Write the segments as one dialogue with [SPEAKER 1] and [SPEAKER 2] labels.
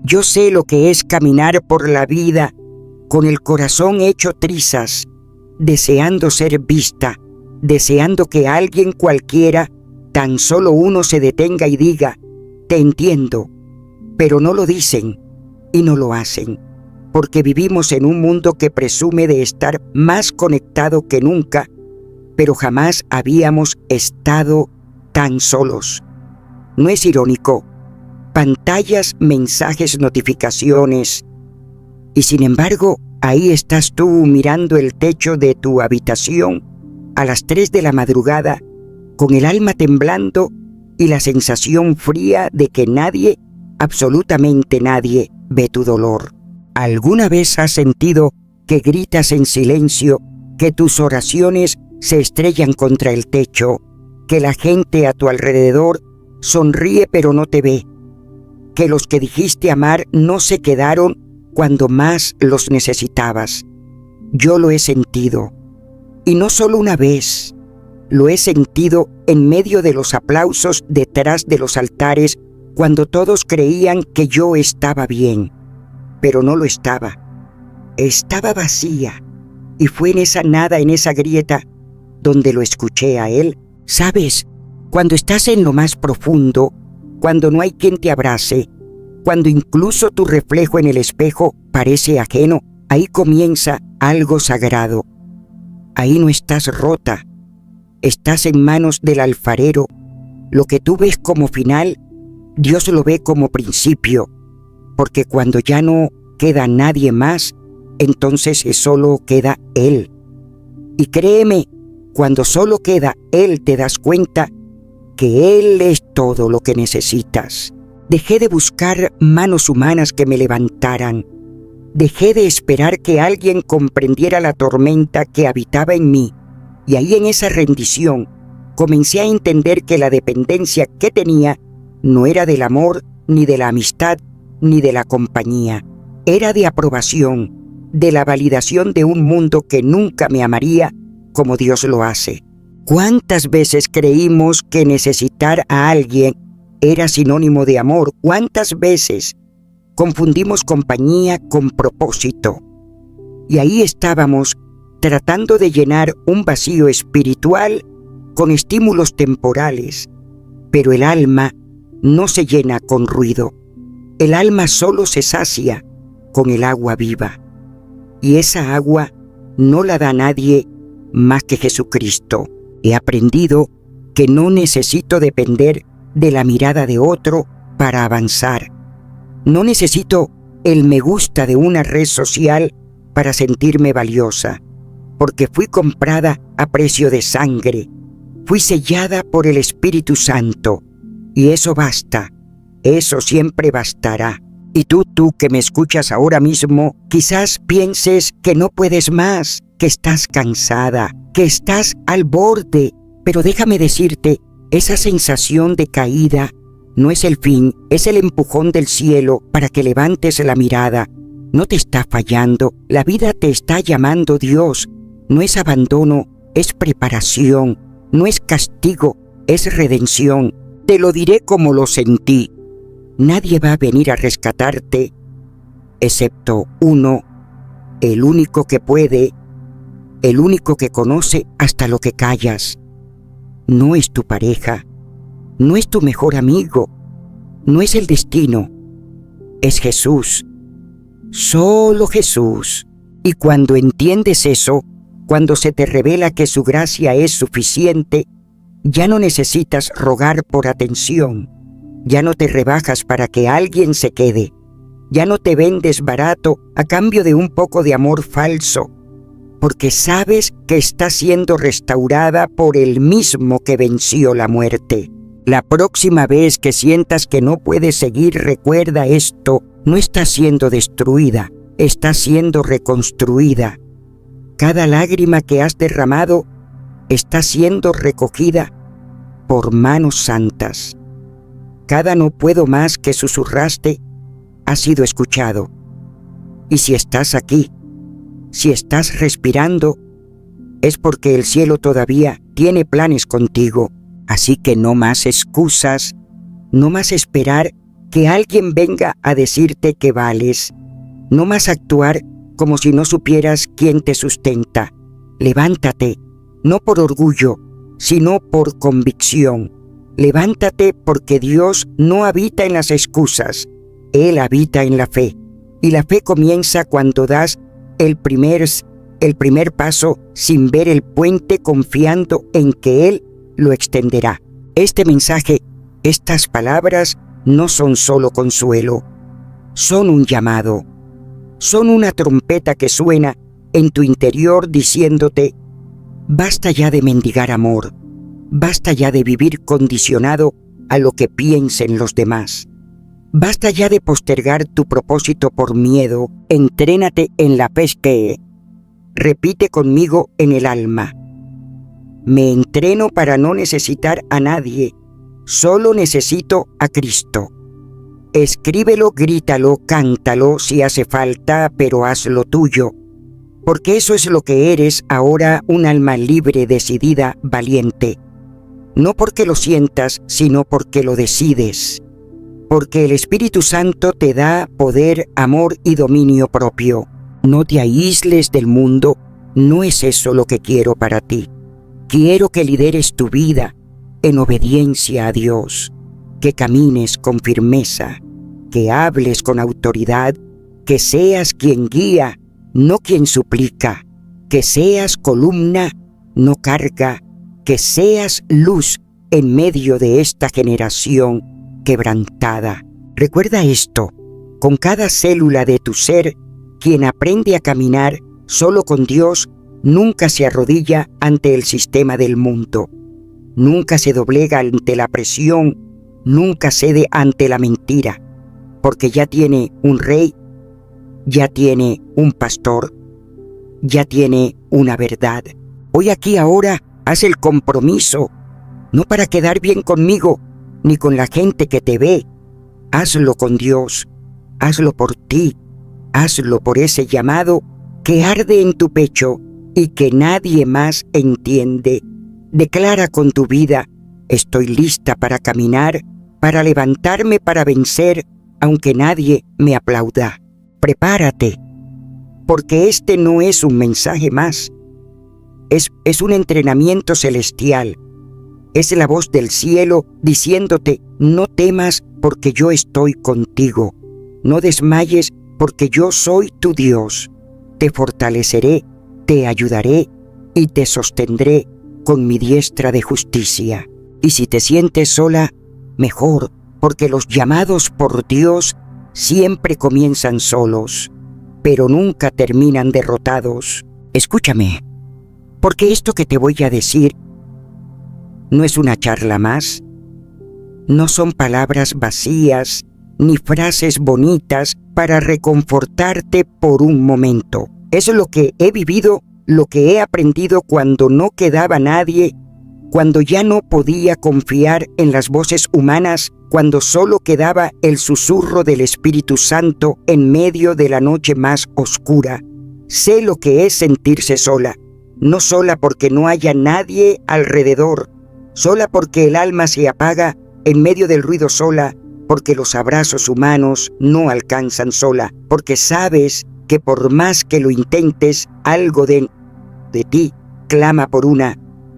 [SPEAKER 1] Yo sé lo que es caminar por la vida con el corazón hecho trizas, deseando ser vista, deseando que alguien cualquiera, tan solo uno, se detenga y diga: te entiendo. Pero no lo dicen y no lo hacen, porque vivimos en un mundo que presume de estar más conectado que nunca, pero jamás habíamos estado tan solos. ¿No es irónico? Pantallas, mensajes, notificaciones. Y sin embargo, ahí estás tú mirando el techo de tu habitación a las 3 de la madrugada, con el alma temblando y la sensación fría de que nadie, absolutamente nadie, ve tu dolor. ¿Alguna vez has sentido que gritas en silencio, que tus oraciones se estrellan contra el techo, que la gente a tu alrededor sonríe pero no te ve, que los que dijiste amar no se quedaron cuando más los necesitabas? Yo lo he sentido, y no solo una vez. Lo he sentido en medio de los aplausos detrás de los altares, cuando todos creían que yo estaba bien, pero no lo estaba. Estaba vacía, y fue en esa nada, en esa grieta, donde lo escuché a él. ¿Sabes? Cuando estás en lo más profundo, cuando no hay quien te abrace, cuando incluso tu reflejo en el espejo parece ajeno, ahí comienza algo sagrado. Ahí no estás rota, estás en manos del alfarero. Lo que tú ves como final, Dios lo ve como principio, porque cuando ya no queda nadie más, entonces solo queda Él. Y créeme, cuando solo queda Él, te das cuenta que Él es todo lo que necesitas. Dejé de buscar manos humanas que me levantaran. Dejé de esperar que alguien comprendiera la tormenta que habitaba en mí. Y ahí, en esa rendición, comencé a entender que la dependencia que tenía no era del amor, ni de la amistad, ni de la compañía. Era de aprobación, de la validación de un mundo que nunca me amaría como Dios lo hace. ¿Cuántas veces creímos que necesitar a alguien era sinónimo de amor? ¿Cuántas veces confundimos compañía con propósito? Y ahí estábamos, tratando de llenar un vacío espiritual con estímulos temporales. Pero el alma no se llena con ruido. El alma solo se sacia con el agua viva. Y esa agua no la da nadie más que Jesucristo. He aprendido que no necesito depender de la mirada de otro para avanzar. No necesito el me gusta de una red social para sentirme valiosa, porque fui comprada a precio de sangre, fui sellada por el Espíritu Santo, y eso basta, eso siempre bastará. Y tú que me escuchas ahora mismo, quizás pienses que no puedes más, que estás cansada, que estás al borde, pero déjame decirte, esa sensación de caída no es el fin, es el empujón del cielo para que levantes la mirada. No te está fallando, la vida te está llamando. Dios. No es abandono, es preparación, no es castigo, es redención. Te lo diré como lo sentí. Nadie va a venir a rescatarte, excepto uno, el único que puede, el único que conoce hasta lo que callas. No es tu pareja, no es tu mejor amigo, no es el destino, es Jesús, solo Jesús. Y cuando entiendes eso, cuando se te revela que su gracia es suficiente, ya no necesitas rogar por atención, ya no te rebajas para que alguien se quede, ya no te vendes barato a cambio de un poco de amor falso, porque sabes que estás siendo restaurada por el mismo que venció la muerte. La próxima vez que sientas que no puedes seguir, recuerda esto: no estás siendo destruida, estás siendo reconstruida. Cada lágrima que has derramado está siendo recogida por manos santas. Cada no puedo más que susurraste ha sido escuchado. Y si estás aquí, si estás respirando, es porque el cielo todavía tiene planes contigo. Así que no más excusas, no más esperar que alguien venga a decirte que vales. No más actuar como si no supieras quién te sustenta. Levántate, no por orgullo, sino por convicción. Levántate porque Dios no habita en las excusas, Él habita en la fe. Y la fe comienza cuando das el primer paso sin ver el puente, confiando en que Él lo extenderá. Este mensaje, estas palabras, no son solo consuelo, son un llamado, son una trompeta que suena en tu interior diciéndote: basta ya de mendigar amor, basta ya de vivir condicionado a lo que piensen los demás. Basta ya de postergar tu propósito por miedo, entrénate en la fe que repite conmigo en el alma. Me entreno para no necesitar a nadie, solo necesito a Cristo. Escríbelo, grítalo, cántalo si hace falta, pero hazlo tuyo, porque eso es lo que eres ahora, un alma libre, decidida, valiente. No porque lo sientas, sino porque lo decides. Porque el Espíritu Santo te da poder, amor y dominio propio. No te aísles del mundo, no es eso lo que quiero para ti. Quiero que lideres tu vida en obediencia a Dios, que camines con firmeza, que hables con autoridad, que seas quien guía, no quien suplica, que seas columna, no carga, que seas luz en medio de esta generación quebrantada. Recuerda esto: con cada célula de tu ser, quien aprende a caminar solo con Dios nunca se arrodilla ante el sistema del mundo, nunca se doblega ante la presión, nunca cede ante la mentira, porque ya tiene un rey, ya tiene un pastor, ya tiene una verdad. Hoy, aquí, ahora, haz el compromiso, no para quedar bien conmigo, ni con la gente que te ve. Hazlo con Dios, hazlo por ti, hazlo por ese llamado que arde en tu pecho y que nadie más entiende. Declara con tu vida: estoy lista para caminar, para levantarme, para vencer, aunque nadie me aplauda. Prepárate, porque este no es un mensaje más, es un entrenamiento celestial. Es la voz del cielo diciéndote: no temas porque yo estoy contigo. No desmayes porque yo soy tu Dios. Te fortaleceré, te ayudaré y te sostendré con mi diestra de justicia. Y si te sientes sola, mejor, porque los llamados por Dios siempre comienzan solos, pero nunca terminan derrotados. Escúchame, porque esto que te voy a decir no es una charla más, no son palabras vacías ni frases bonitas para reconfortarte por un momento. Es lo que he vivido, lo que he aprendido cuando no quedaba nadie, cuando ya no podía confiar en las voces humanas, cuando solo quedaba el susurro del Espíritu Santo en medio de la noche más oscura. Sé lo que es sentirse sola, no sola porque no haya nadie alrededor, sola porque el alma se apaga en medio del ruido, sola porque los abrazos humanos no alcanzan, sola porque sabes que por más que lo intentes, algo de ti clama por una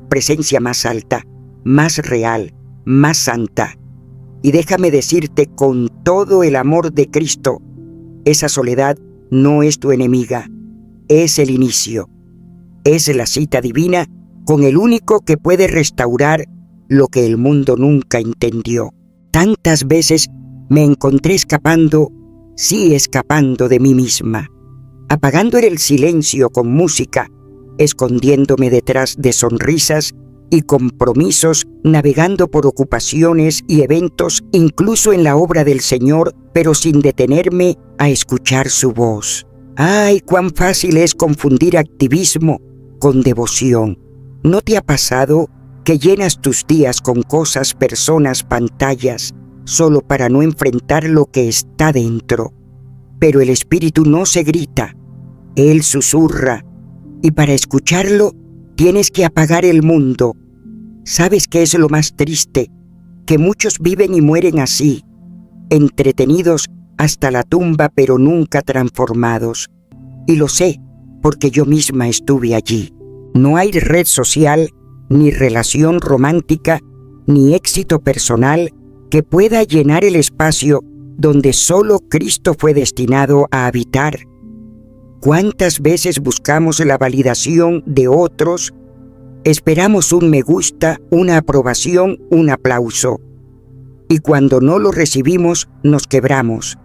[SPEAKER 1] presencia más alta, más real, más santa. Y déjame decirte con todo el amor de Cristo, esa soledad no es tu enemiga, es el inicio, es la cita divina con el único que puede restaurar lo que el mundo nunca entendió. Tantas veces me encontré escapando, sí, escapando de mí misma, apagando el silencio con música, escondiéndome detrás de sonrisas y compromisos, navegando por ocupaciones y eventos, incluso en la obra del Señor, pero sin detenerme a escuchar su voz. ¡Ay, cuán fácil es confundir activismo con devoción! ¿No te ha pasado que llenas tus días con cosas, personas, pantallas, solo para no enfrentar lo que está dentro? Pero el Espíritu no se grita, Él susurra, y para escucharlo tienes que apagar el mundo. ¿Sabes qué es lo más triste? Que muchos viven y mueren así, entretenidos hasta la tumba pero nunca transformados. Y lo sé porque yo misma estuve allí. No hay red social, ni relación romántica, ni éxito personal que pueda llenar el espacio donde solo Cristo fue destinado a habitar. ¿Cuántas veces buscamos la validación de otros? Esperamos un me gusta, una aprobación, un aplauso. Y cuando no lo recibimos, nos quebramos.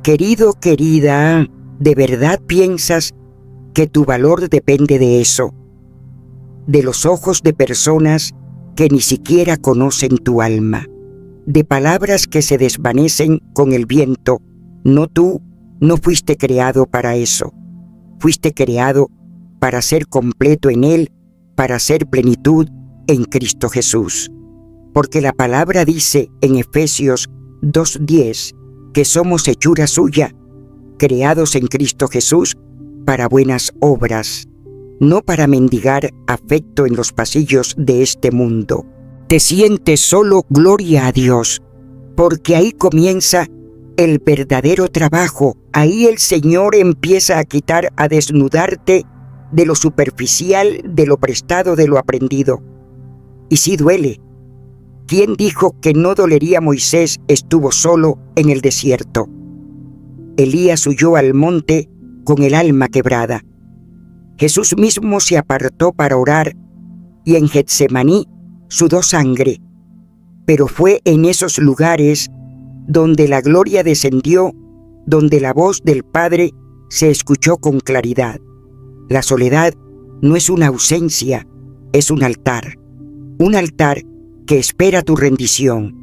[SPEAKER 1] Querido, querida, ¿de verdad piensas que tu valor depende de eso? De los ojos de personas que ni siquiera conocen tu alma, de palabras que se desvanecen con el viento. No, tú no fuiste creado para eso. Fuiste creado para ser completo en Él, para ser plenitud en Cristo Jesús. Porque la palabra dice en Efesios 2:10 que somos hechura suya, creados en Cristo Jesús para buenas obras, no para mendigar afecto en los pasillos de este mundo. Te sientes solo, gloria a Dios, porque ahí comienza el verdadero trabajo. Ahí el Señor empieza a quitar, a desnudarte de lo superficial, de lo prestado, de lo aprendido. Y sí duele. ¿Quién dijo que no dolería? Moisés estuvo solo en el desierto. Elías huyó al monte con el alma quebrada. Jesús mismo se apartó para orar y en Getsemaní sudó sangre. Pero fue en esos lugares donde la gloria descendió, donde la voz del Padre se escuchó con claridad. La soledad no es una ausencia, es un altar que espera tu rendición.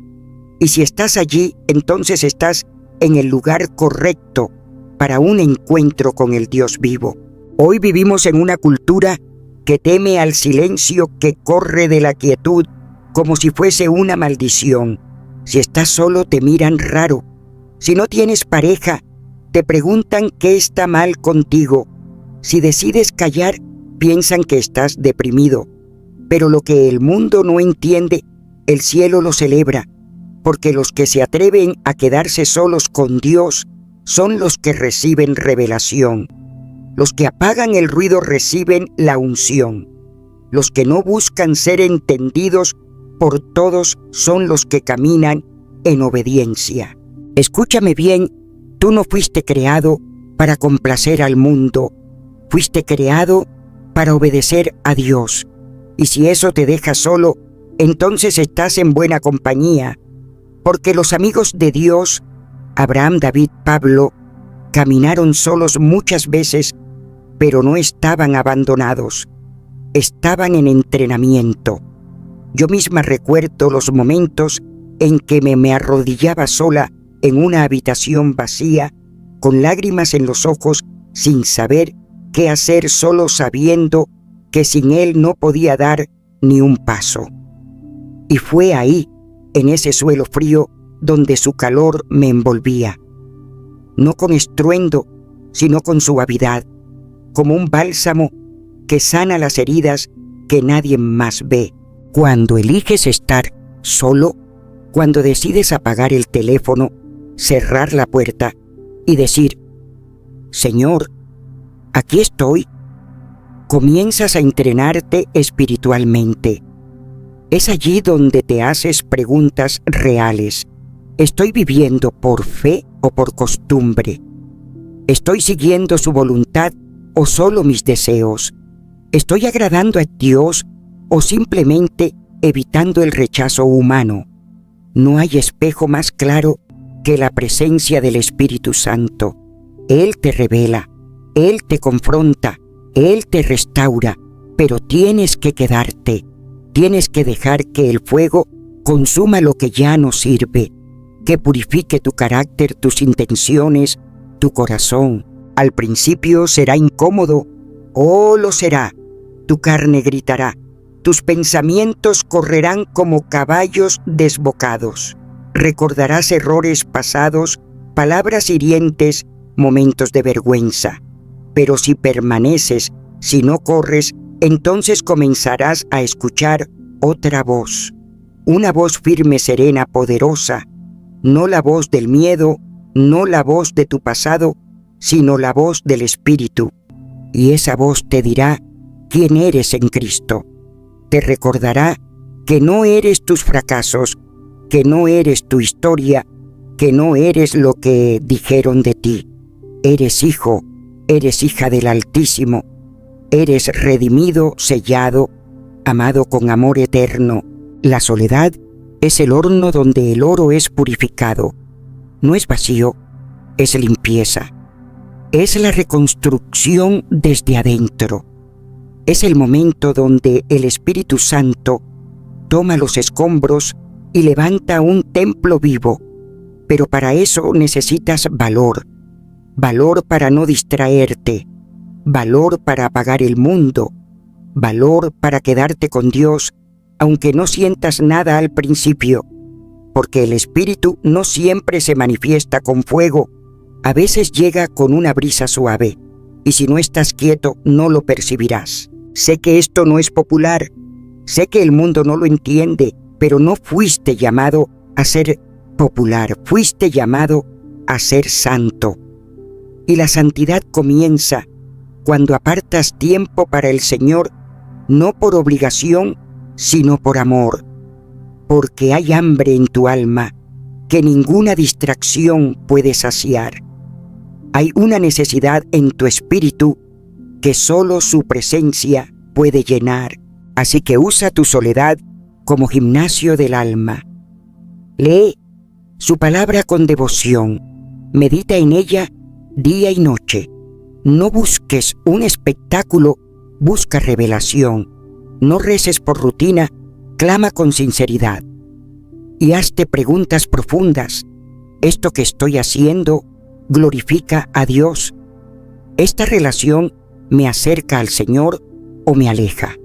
[SPEAKER 1] Y si estás allí, entonces estás en el lugar correcto para un encuentro con el Dios vivo. Hoy vivimos en una cultura que teme al silencio, que corre de la quietud como si fuese una maldición. Si estás solo, te miran raro. Si no tienes pareja, te preguntan qué está mal contigo. Si decides callar, piensan que estás deprimido. Pero lo que el mundo no entiende, el cielo lo celebra, porque los que se atreven a quedarse solos con Dios son los que reciben revelación. Los que apagan el ruido reciben la unción. Los que no buscan ser entendidos por todos son los que caminan en obediencia. Escúchame bien, tú no fuiste creado para complacer al mundo, fuiste creado para obedecer a Dios. Y si eso te deja solo, entonces estás en buena compañía, porque los amigos de Dios, Abraham, David, Pablo, caminaron solos muchas veces, pero no estaban abandonados, estaban en entrenamiento. Yo misma recuerdo los momentos en que me arrodillaba sola en una habitación vacía, con lágrimas en los ojos, sin saber qué hacer, solo sabiendo que sin Él no podía dar ni un paso. Y fue ahí, en ese suelo frío, donde su calor me envolvía. No con estruendo, sino con suavidad, como un bálsamo que sana las heridas que nadie más ve. Cuando eliges estar solo, cuando decides apagar el teléfono, cerrar la puerta y decir, Señor, aquí estoy, comienzas a entrenarte espiritualmente. Es allí donde te haces preguntas reales. ¿Estoy viviendo por fe o por costumbre? ¿Estoy siguiendo su voluntad o solo mis deseos? ¿Estoy agradando a Dios o simplemente evitando el rechazo humano? No hay espejo más claro que la presencia del Espíritu Santo. Él te revela, Él te confronta, Él te restaura, pero tienes que quedarte. Tienes que dejar que el fuego consuma lo que ya no sirve, que purifique tu carácter, tus intenciones, tu corazón. Al principio será incómodo, lo será. Tu carne gritará, tus pensamientos correrán como caballos desbocados. Recordarás errores pasados, palabras hirientes, momentos de vergüenza. Pero si permaneces, si no corres, entonces comenzarás a escuchar otra voz. Una voz firme, serena, poderosa, no la voz del miedo, no la voz de tu pasado, sino la voz del Espíritu. Y esa voz te dirá quién eres en Cristo. Te recordará que no eres tus fracasos, que no eres tu historia, que no eres lo que dijeron de ti. Eres hijo, eres hija del Altísimo, eres redimido, sellado, amado con amor eterno. La soledad es el horno donde el oro es purificado. No es vacío, es limpieza. Es la reconstrucción desde adentro. Es el momento donde el Espíritu Santo toma los escombros y levanta un templo vivo. Pero para eso necesitas valor. Valor para no distraerte. Valor para apagar el mundo. Valor para quedarte con Dios, aunque no sientas nada al principio. Porque el Espíritu no siempre se manifiesta con fuego. A veces llega con una brisa suave. Y si no estás quieto, no lo percibirás. Sé que esto no es popular. Sé que el mundo no lo entiende, pero no fuiste llamado a ser popular, fuiste llamado a ser santo. Y la santidad comienza cuando apartas tiempo para el Señor, no por obligación, sino por amor, porque hay hambre en tu alma que ninguna distracción puede saciar. Hay una necesidad en tu espíritu que solo su presencia puede llenar. Así que usa tu soledad como gimnasio del alma. Lee su palabra con devoción. Medita en ella día y noche. No busques un espectáculo, busca revelación. No reces por rutina, clama con sinceridad. Y hazte preguntas profundas. ¿Esto que estoy haciendo glorifica a Dios? ¿Esta relación me acerca al Señor o me aleja?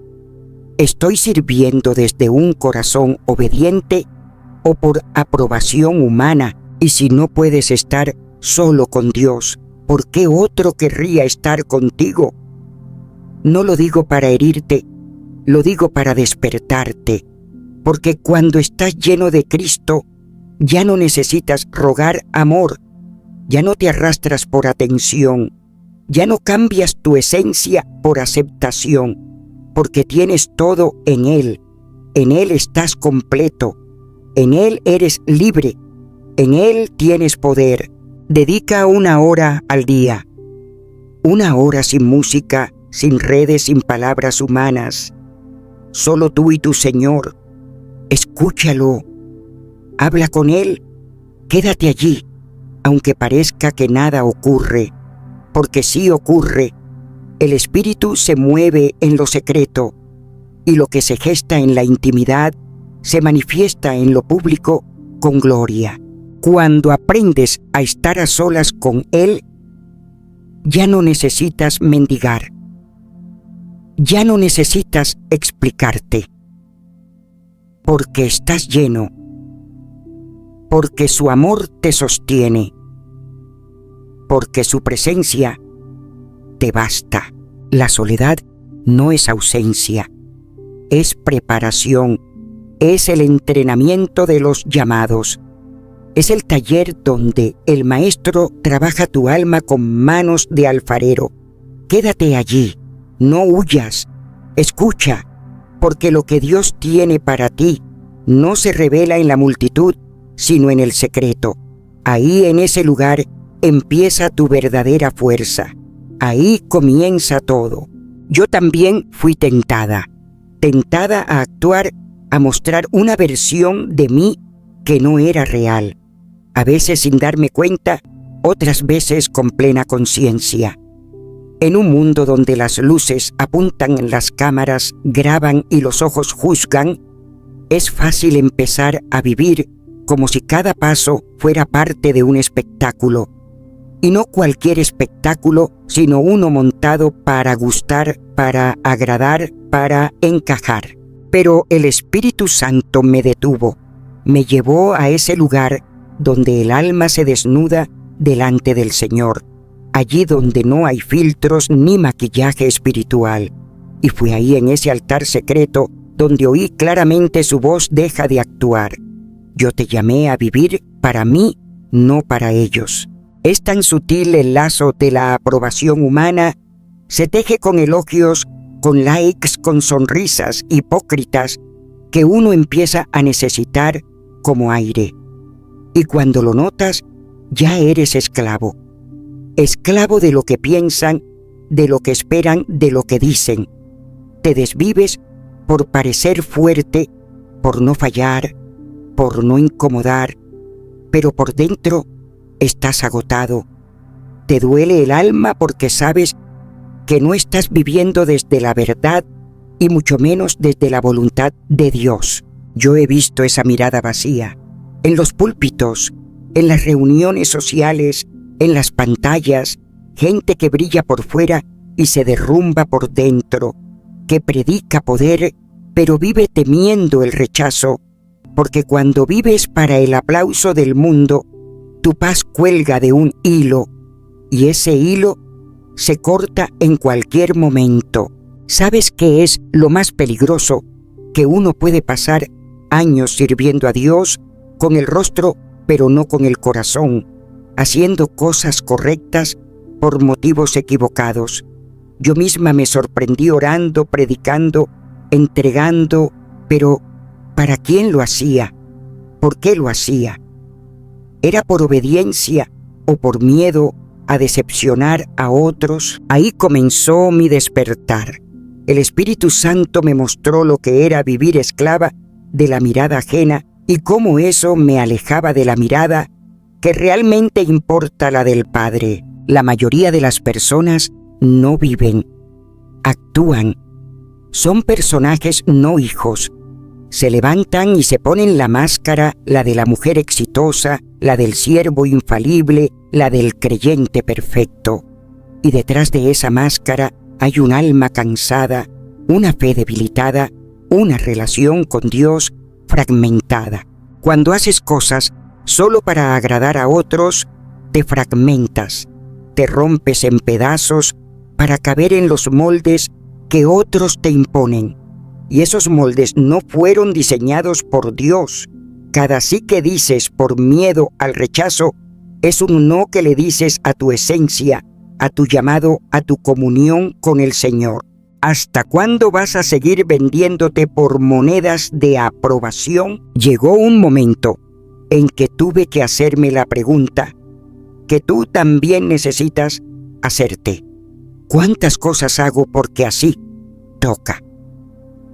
[SPEAKER 1] ¿Estoy sirviendo desde un corazón obediente o por aprobación humana? Y si no puedes estar solo con Dios, ¿por qué otro querría estar contigo? No lo digo para herirte, lo digo para despertarte, porque cuando estás lleno de Cristo, ya no necesitas rogar amor, ya no te arrastras por atención, ya no cambias tu esencia por aceptación, porque tienes todo en Él estás completo, en Él eres libre, en Él tienes poder. Dedica 1 hora al día, 1 hora sin música, sin redes, sin palabras humanas, solo tú y tu Señor. Escúchalo, habla con Él, quédate allí, aunque parezca que nada ocurre, porque sí ocurre. El Espíritu se mueve en lo secreto, y lo que se gesta en la intimidad se manifiesta en lo público con gloria. Cuando aprendes a estar a solas con Él, ya no necesitas mendigar, ya no necesitas explicarte, porque estás lleno, porque su amor te sostiene, porque su presencia te basta. La soledad no es ausencia, es preparación, es el entrenamiento de los llamados. Es el taller donde el maestro trabaja tu alma con manos de alfarero. Quédate allí, no huyas, escucha, porque lo que Dios tiene para ti no se revela en la multitud, sino en el secreto. Ahí en ese lugar empieza tu verdadera fuerza. Ahí comienza todo. Yo también fui tentada a actuar, a mostrar una versión de mí que no era real. A veces sin darme cuenta, otras veces con plena conciencia. En un mundo donde las luces apuntan en las cámaras, graban y los ojos juzgan, es fácil empezar a vivir como si cada paso fuera parte de un espectáculo. Y no cualquier espectáculo, sino uno montado para gustar, para agradar, para encajar. Pero el Espíritu Santo me detuvo, me llevó a ese lugar donde el alma se desnuda delante del Señor, allí donde no hay filtros ni maquillaje espiritual. Y fue ahí en ese altar secreto donde oí claramente su voz deja de actuar. Yo te llamé a vivir para mí, no para ellos. Es tan sutil el lazo de la aprobación humana, se teje con elogios, con likes, con sonrisas hipócritas, que uno empieza a necesitar como aire. Y cuando lo notas, ya eres esclavo. Esclavo de lo que piensan, de lo que esperan, de lo que dicen. Te desvives por parecer fuerte, por no fallar, por no incomodar, pero por dentro estás agotado. Te duele el alma porque sabes que no estás viviendo desde la verdad y mucho menos desde la voluntad de Dios. Yo he visto esa mirada vacía en los púlpitos, en las reuniones sociales, en las pantallas, gente que brilla por fuera y se derrumba por dentro, que predica poder, pero vive temiendo el rechazo, porque cuando vives para el aplauso del mundo, tu paz cuelga de un hilo, y ese hilo se corta en cualquier momento. ¿Sabes qué es lo más peligroso? Que uno puede pasar años sirviendo a Dios con el rostro, pero no con el corazón, haciendo cosas correctas por motivos equivocados. Yo misma me sorprendí orando, predicando, entregando, pero ¿para quién lo hacía? ¿Por qué lo hacía? ¿Era por obediencia o por miedo a decepcionar a otros? Ahí comenzó mi despertar. El Espíritu Santo me mostró lo que era vivir esclava de la mirada ajena y cómo eso me alejaba de la mirada que realmente importa, la del Padre. La mayoría de las personas no viven, actúan. Son personajes, no hijos. Se levantan y se ponen la máscara, la de la mujer exitosa, la del siervo infalible, la del creyente perfecto. Y detrás de esa máscara hay un alma cansada, una fe debilitada, una relación con Dios fragmentada. Cuando haces cosas solo para agradar a otros, te fragmentas, te rompes en pedazos para caber en los moldes que otros te imponen. Y esos moldes no fueron diseñados por Dios. Cada sí que dices por miedo al rechazo es un no que le dices a tu esencia, a tu llamado, a tu comunión con el Señor. ¿Hasta cuándo vas a seguir vendiéndote por monedas de aprobación? Llegó un momento en que tuve que hacerme la pregunta que tú también necesitas hacerte. ¿Cuántas cosas hago porque así toca?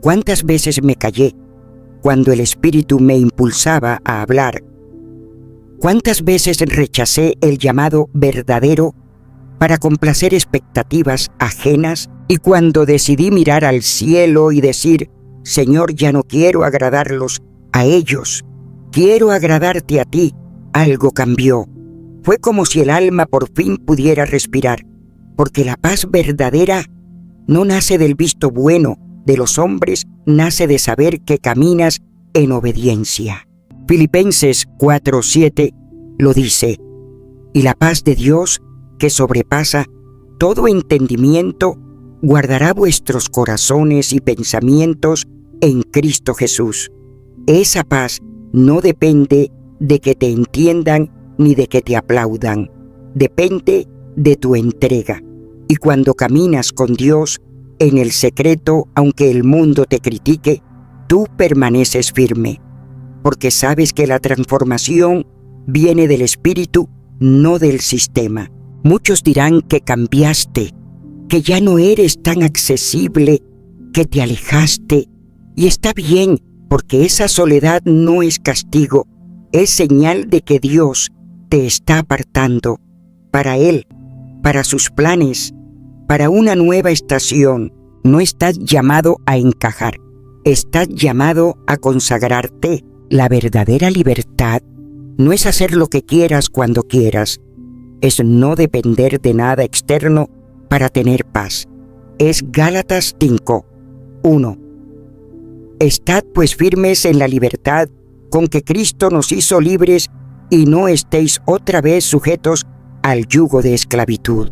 [SPEAKER 1] ¿Cuántas veces me callé cuando el Espíritu me impulsaba a hablar? ¿Cuántas veces rechacé el llamado verdadero para complacer expectativas ajenas? Y cuando decidí mirar al cielo y decir, Señor, ya no quiero agradarlos a ellos, quiero agradarte a ti, algo cambió. Fue como si el alma por fin pudiera respirar, porque la paz verdadera no nace del visto bueno de los hombres, nace de saber que caminas en obediencia. Filipenses 4:7 lo dice, y la paz de Dios, que sobrepasa todo entendimiento, guardará vuestros corazones y pensamientos en Cristo Jesús. Esa paz no depende de que te entiendan ni de que te aplaudan. Depende de tu entrega. Y cuando caminas con Dios en el secreto, aunque el mundo te critique, tú permaneces firme, porque sabes que la transformación viene del Espíritu, no del sistema. Muchos dirán que cambiaste, que ya no eres tan accesible, que te alejaste, y está bien, porque esa soledad no es castigo, es señal de que Dios te está apartando para Él, para sus planes, para una nueva estación. No estás llamado a encajar, estás llamado a consagrarte. La verdadera libertad no es hacer lo que quieras cuando quieras, es no depender de nada externo para tener paz. Es Gálatas 5:1. Estad pues firmes en la libertad con que Cristo nos hizo libres y no estéis otra vez sujetos al yugo de esclavitud.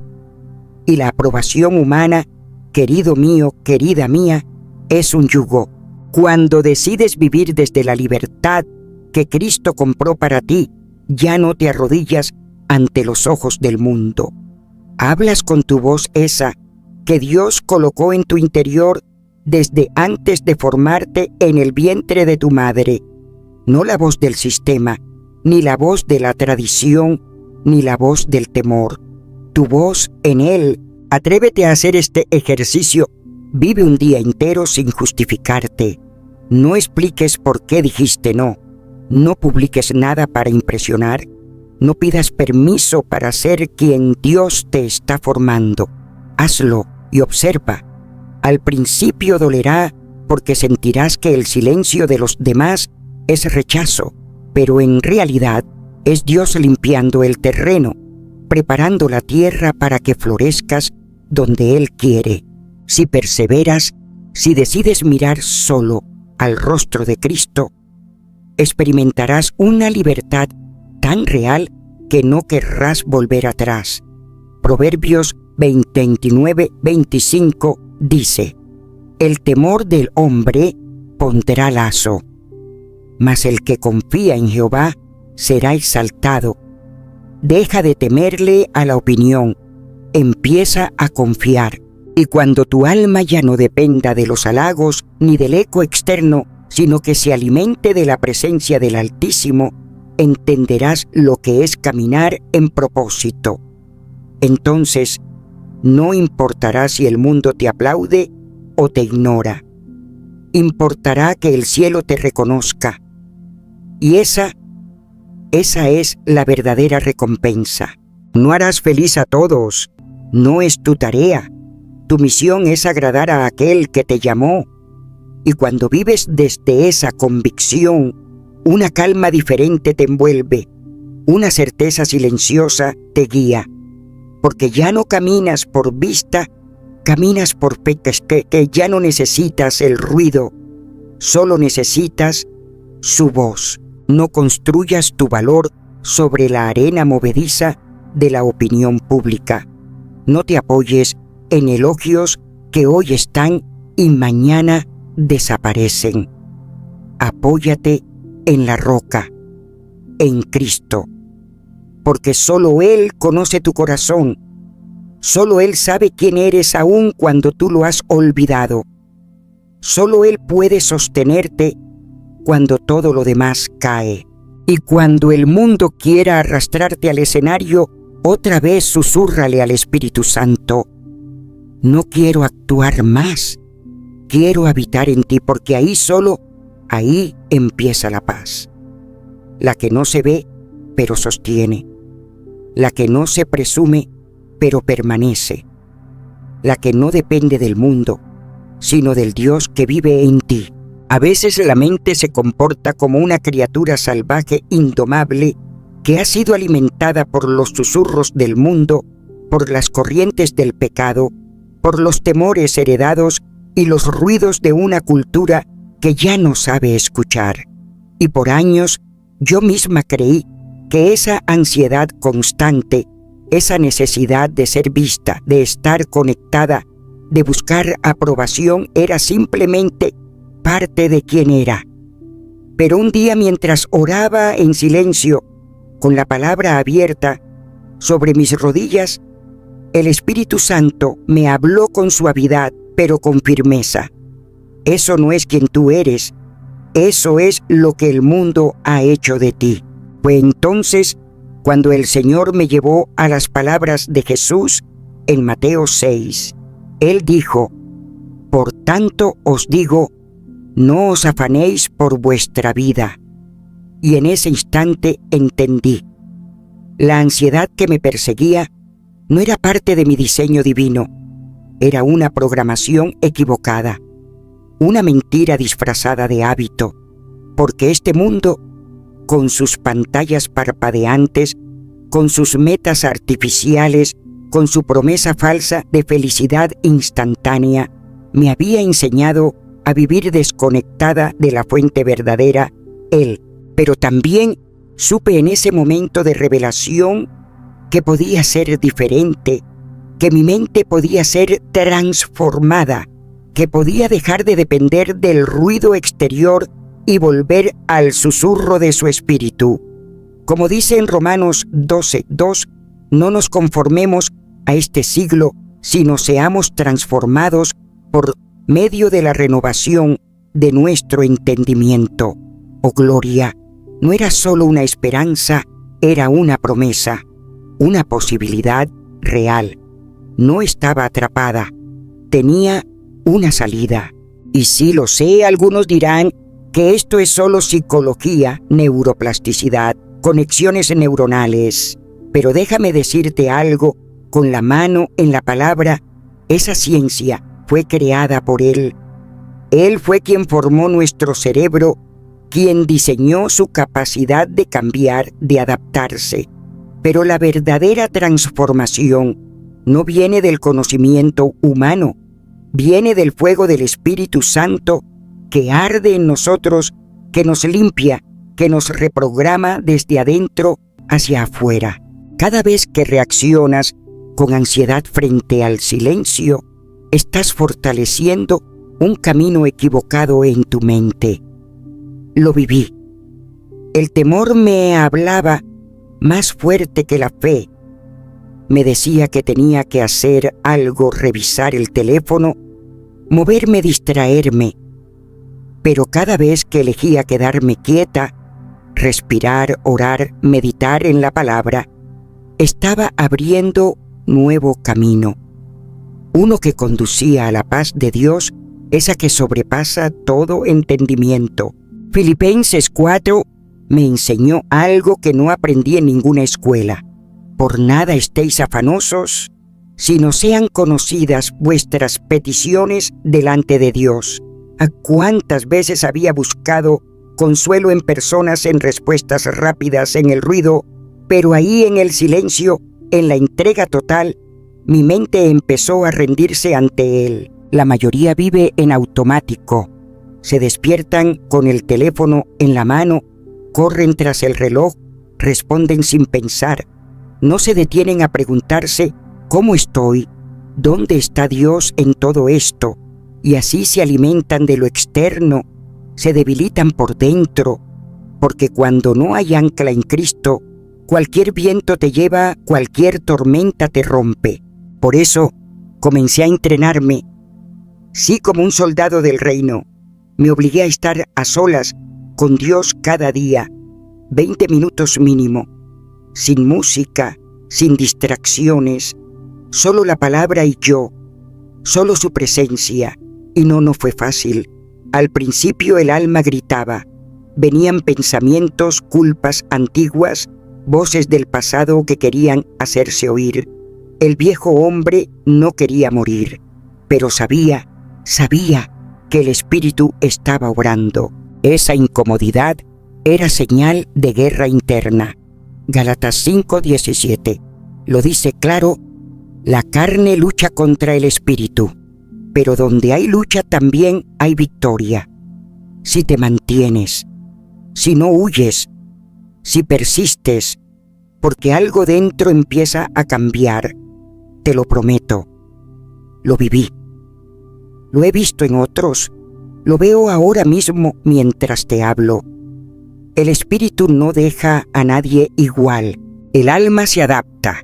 [SPEAKER 1] Y la aprobación humana, querido mío, querida mía, es un yugo. Cuando decides vivir desde la libertad, que Cristo compró para ti, ya no te arrodillas ante los ojos del mundo. Hablas con tu voz esa que Dios colocó en tu interior desde antes de formarte en el vientre de tu madre. No la voz del sistema, ni la voz de la tradición, ni la voz del temor. Tu voz en Él. Atrévete a hacer este ejercicio. Vive un día entero sin justificarte. No expliques por qué dijiste no. No publiques nada para impresionar. No pidas permiso para ser quien Dios te está formando. Hazlo y observa. Al principio dolerá porque sentirás que el silencio de los demás es rechazo, pero en realidad es Dios limpiando el terreno, preparando la tierra para que florezcas donde Él quiere. Si perseveras, si decides mirar solo al rostro de Cristo, experimentarás una libertad tan real que no querrás volver atrás. Proverbios 29-25 dice: el temor del hombre pondrá lazo, mas el que confía en Jehová será exaltado. Deja de temerle a la opinión, empieza a confiar. Y cuando tu alma ya no dependa de los halagos ni del eco externo, sino que se alimente de la presencia del Altísimo, entenderás lo que es caminar en propósito. Entonces, no importará si el mundo te aplaude o te ignora. Importará que el cielo te reconozca. Y esa es la verdadera recompensa. No harás feliz a todos. No es tu tarea. Tu misión es agradar a aquel que te llamó. Y cuando vives desde esa convicción, una calma diferente te envuelve. Una certeza silenciosa te guía. Porque ya no caminas por vista, caminas por fe, que ya no necesitas el ruido, solo necesitas su voz. No construyas tu valor sobre la arena movediza de la opinión pública. No te apoyes en elogios que hoy están y mañana desaparecen. Apóyate en la roca, en Cristo, porque solo Él conoce tu corazón. Solo Él sabe quién eres aun cuando tú lo has olvidado. Solo Él puede sostenerte cuando todo lo demás cae. Y cuando el mundo quiera arrastrarte al escenario, otra vez susúrrale al Espíritu Santo: no quiero actuar más, quiero habitar en ti, porque ahí empieza la paz. La que no se ve, pero sostiene. La que no se presume, pero permanece. La que no depende del mundo, sino del Dios que vive en ti. A veces la mente se comporta como una criatura salvaje indomable que ha sido alimentada por los susurros del mundo, por las corrientes del pecado, por los temores heredados y los ruidos de una cultura que ya no sabe escuchar. Y por años yo misma creí que esa ansiedad constante, esa necesidad de ser vista, de estar conectada, de buscar aprobación, era simplemente parte de quien era. Pero un día, mientras oraba en silencio, con la palabra abierta sobre mis rodillas, el Espíritu Santo me habló con suavidad, pero con firmeza. Eso no es quien tú eres, eso es lo que el mundo ha hecho de ti. Fue entonces cuando el Señor me llevó a las palabras de Jesús en Mateo 6. Él dijo: por tanto os digo, no os afanéis por vuestra vida. Y en ese instante entendí. La ansiedad que me perseguía no era parte de mi diseño divino, era una programación equivocada, una mentira disfrazada de hábito, porque este mundo, con sus pantallas parpadeantes, con sus metas artificiales, con su promesa falsa de felicidad instantánea, me había enseñado a vivir desconectada de la fuente verdadera, Él. Pero también supe en ese momento de revelación que podía ser diferente, que mi mente podía ser transformada, que podía dejar de depender del ruido exterior y volver al susurro de su espíritu. Como dice en Romanos 12:2, no nos conformemos a este siglo, sino seamos transformados por medio de la renovación de nuestro entendimiento. Oh gloria, no era solo una esperanza, era una promesa, una posibilidad real. No estaba atrapada, tenía una salida. Y sí lo sé, algunos dirán que esto es solo psicología, neuroplasticidad, conexiones neuronales. Pero déjame decirte algo, con la mano en la palabra, esa ciencia fue creada por Él. Él fue quien formó nuestro cerebro, quien diseñó su capacidad de cambiar, de adaptarse. Pero la verdadera transformación no viene del conocimiento humano, viene del fuego del Espíritu Santo que arde en nosotros, que nos limpia, que nos reprograma desde adentro hacia afuera. Cada vez que reaccionas con ansiedad frente al silencio, estás fortaleciendo un camino equivocado en tu mente. Lo viví. El temor me hablaba más fuerte que la fe. Me decía que tenía que hacer algo, revisar el teléfono, moverme, distraerme. Pero cada vez que elegía quedarme quieta, respirar, orar, meditar en la palabra, estaba abriendo nuevo camino. Uno que conducía a la paz de Dios, esa que sobrepasa todo entendimiento. Filipenses 4 me enseñó algo que no aprendí en ninguna escuela. Por nada estéis afanosos, sino sean conocidas vuestras peticiones delante de Dios. ¿A cuántas veces había buscado consuelo en personas, en respuestas rápidas, en el ruido? Pero ahí en el silencio, en la entrega total, mi mente empezó a rendirse ante Él. La mayoría vive en automático. Se despiertan con el teléfono en la mano, corren tras el reloj, responden sin pensar. No se detienen a preguntarse ¿cómo estoy? ¿Dónde está Dios en todo esto? Y así se alimentan de lo externo, se debilitan por dentro, porque cuando no hay ancla en Cristo, cualquier viento te lleva, cualquier tormenta te rompe. Por eso comencé a entrenarme, sí, como un soldado del reino. Me obligué a estar a solas con Dios cada día, 20 minutos mínimo, sin música, sin distracciones, solo la palabra y yo, solo su presencia. Y no fue fácil. Al principio el alma gritaba, venían pensamientos, culpas antiguas, voces del pasado que querían hacerse oír. El viejo hombre no quería morir, pero sabía que el Espíritu estaba obrando. Esa incomodidad era señal de guerra interna. Gálatas 5:17 lo dice claro: la carne lucha contra el Espíritu, pero donde hay lucha también hay victoria. Si te mantienes, si no huyes, si persistes, porque algo dentro empieza a cambiar, te lo prometo. Lo viví. Lo he visto en otros. Lo veo ahora mismo mientras te hablo. El Espíritu no deja a nadie igual. El alma se adapta.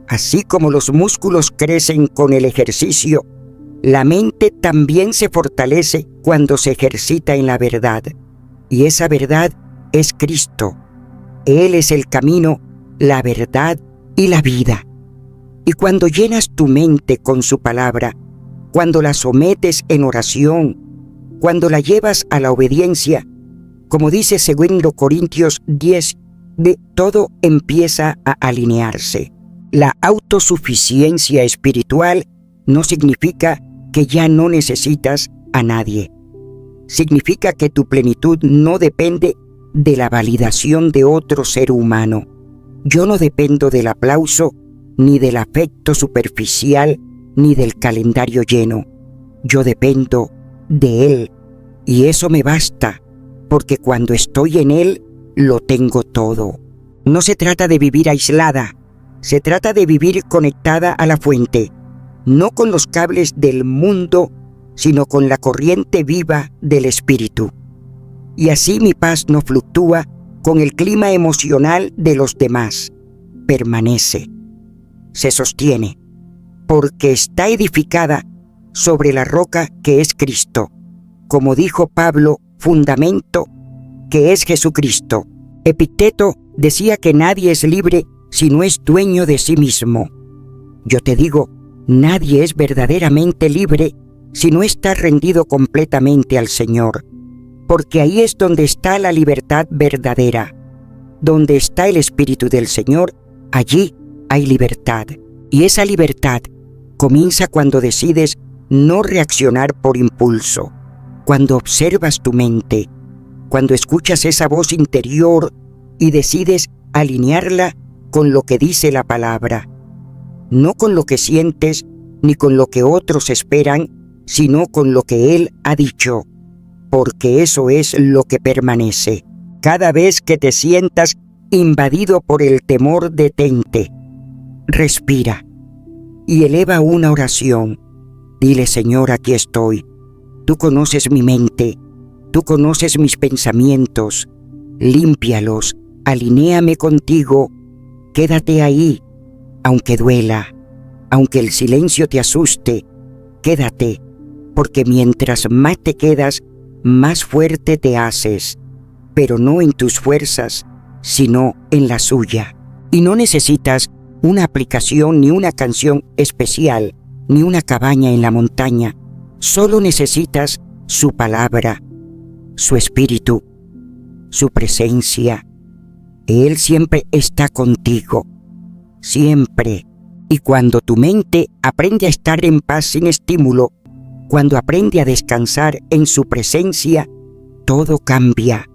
[SPEAKER 1] Así como los músculos crecen con el ejercicio, la mente también se fortalece cuando se ejercita en la verdad. Y esa verdad es Cristo. Él es el camino, la verdad y la vida. Y cuando llenas tu mente con su palabra, cuando la sometes en oración, cuando la llevas a la obediencia, como dice 2 Corintios 10, de todo empieza a alinearse. La autosuficiencia espiritual no significa que ya no necesitas a nadie. Significa que tu plenitud no depende de la validación de otro ser humano. Yo no dependo del aplauso, ni del afecto superficial, ni del calendario lleno. Yo dependo de Él, y eso me basta, porque cuando estoy en Él, lo tengo todo. No se trata de vivir aislada, se trata de vivir conectada a la fuente, no con los cables del mundo, sino con la corriente viva del Espíritu. y así mi paz no fluctúa con el clima emocional de los demás. Permanece, se sostiene, porque está edificada sobre la roca que es Cristo. Como dijo Pablo, fundamento que es Jesucristo. Epicteto decía que nadie es libre si no es dueño de sí mismo. Yo te digo, nadie es verdaderamente libre si no está rendido completamente al Señor, porque ahí es donde está la libertad verdadera. Donde está el Espíritu del Señor, allí hay libertad. Y esa libertad comienza cuando decides no reaccionar por impulso, cuando observas tu mente, cuando escuchas esa voz interior y decides alinearla con lo que dice la palabra, no con lo que sientes ni con lo que otros esperan, sino con lo que Él ha dicho, porque eso es lo que permanece. Cada vez que te sientas invadido por el temor, detente, respira y eleva una oración. Dile: Señor, aquí estoy. Tú conoces mi mente, tú conoces mis pensamientos. Límpialos, alinéame contigo. Quédate ahí, aunque duela, aunque el silencio te asuste. Quédate, porque mientras más te quedas, más fuerte te haces, pero no en tus fuerzas, sino en la suya. Y no necesitas una aplicación ni una canción especial, ni una cabaña en la montaña. Solo necesitas su palabra, su espíritu, su presencia. Él siempre está contigo, siempre. Y cuando tu mente aprende a estar en paz sin estímulo, cuando aprende a descansar en su presencia, todo cambia.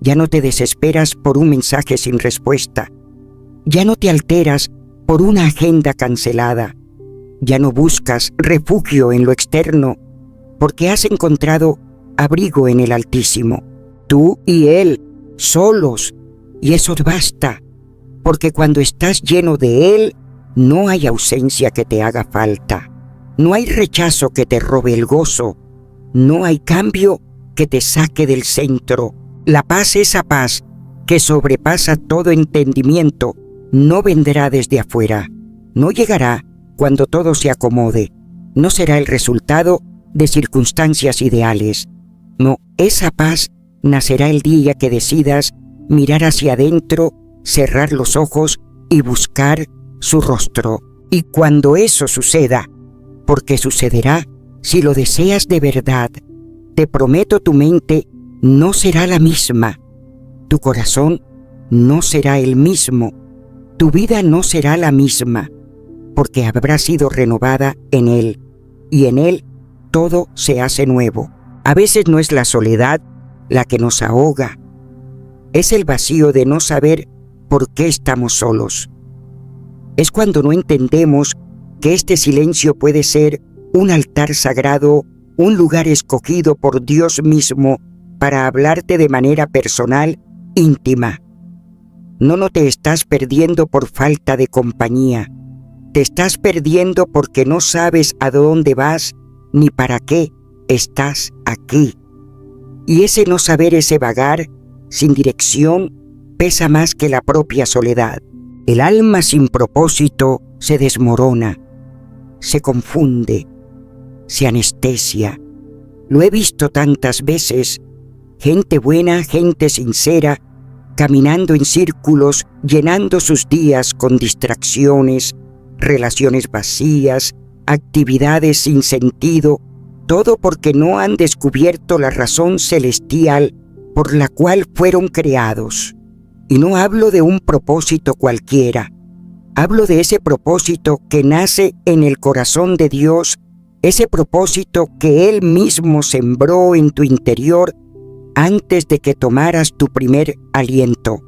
[SPEAKER 1] Ya no te desesperas por un mensaje sin respuesta. Ya no te alteras por una agenda cancelada. Ya no buscas refugio en lo externo, porque has encontrado abrigo en el Altísimo. Tú y Él, solos, y eso basta, porque cuando estás lleno de Él, no hay ausencia que te haga falta. No hay rechazo que te robe el gozo. No hay cambio que te saque del centro. La paz, esa paz que sobrepasa todo entendimiento, no vendrá desde afuera. No llegará cuando todo se acomode. No será el resultado de circunstancias ideales. No, esa paz nacerá el día que decidas mirar hacia adentro, cerrar los ojos y buscar su rostro. Y cuando eso suceda, porque sucederá si lo deseas de verdad, te prometo, tu mente no será la misma, tu corazón no será el mismo, tu vida no será la misma, porque habrá sido renovada en Él, y en Él todo se hace nuevo. A veces no es la soledad la que nos ahoga, es el vacío de no saber por qué estamos solos. Es cuando no entendemos que este silencio puede ser un altar sagrado, un lugar escogido por Dios mismo para hablarte de manera personal, íntima. No te estás perdiendo por falta de compañía. Te estás perdiendo porque no sabes a dónde vas ni para qué estás aquí. Y ese no saber, ese vagar sin dirección, pesa más que la propia soledad. El alma sin propósito se desmorona, se confunde, se anestesia. Lo he visto tantas veces, gente buena, gente sincera, caminando en círculos, llenando sus días con distracciones, relaciones vacías, actividades sin sentido, todo porque no han descubierto la razón celestial por la cual fueron creados. Y no hablo de un propósito cualquiera, hablo de ese propósito que nace en el corazón de Dios, ese propósito que Él mismo sembró en tu interior antes de que tomaras tu primer aliento,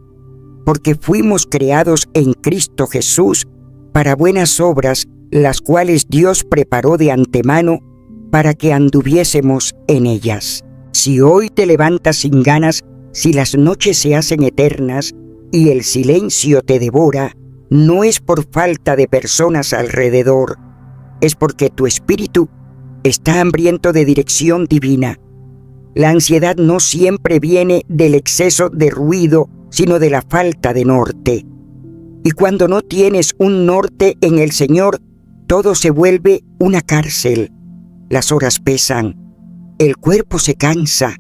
[SPEAKER 1] porque fuimos creados en Cristo Jesús para buenas obras, las cuales Dios preparó de antemano para que anduviésemos en ellas. Si hoy te levantas sin ganas, si las noches se hacen eternas y el silencio te devora, no es por falta de personas alrededor, es porque tu espíritu está hambriento de dirección divina. La ansiedad no siempre viene del exceso de ruido, sino de la falta de norte. Y cuando no tienes un norte en el Señor, todo se vuelve una cárcel. Las horas pesan, el cuerpo se cansa,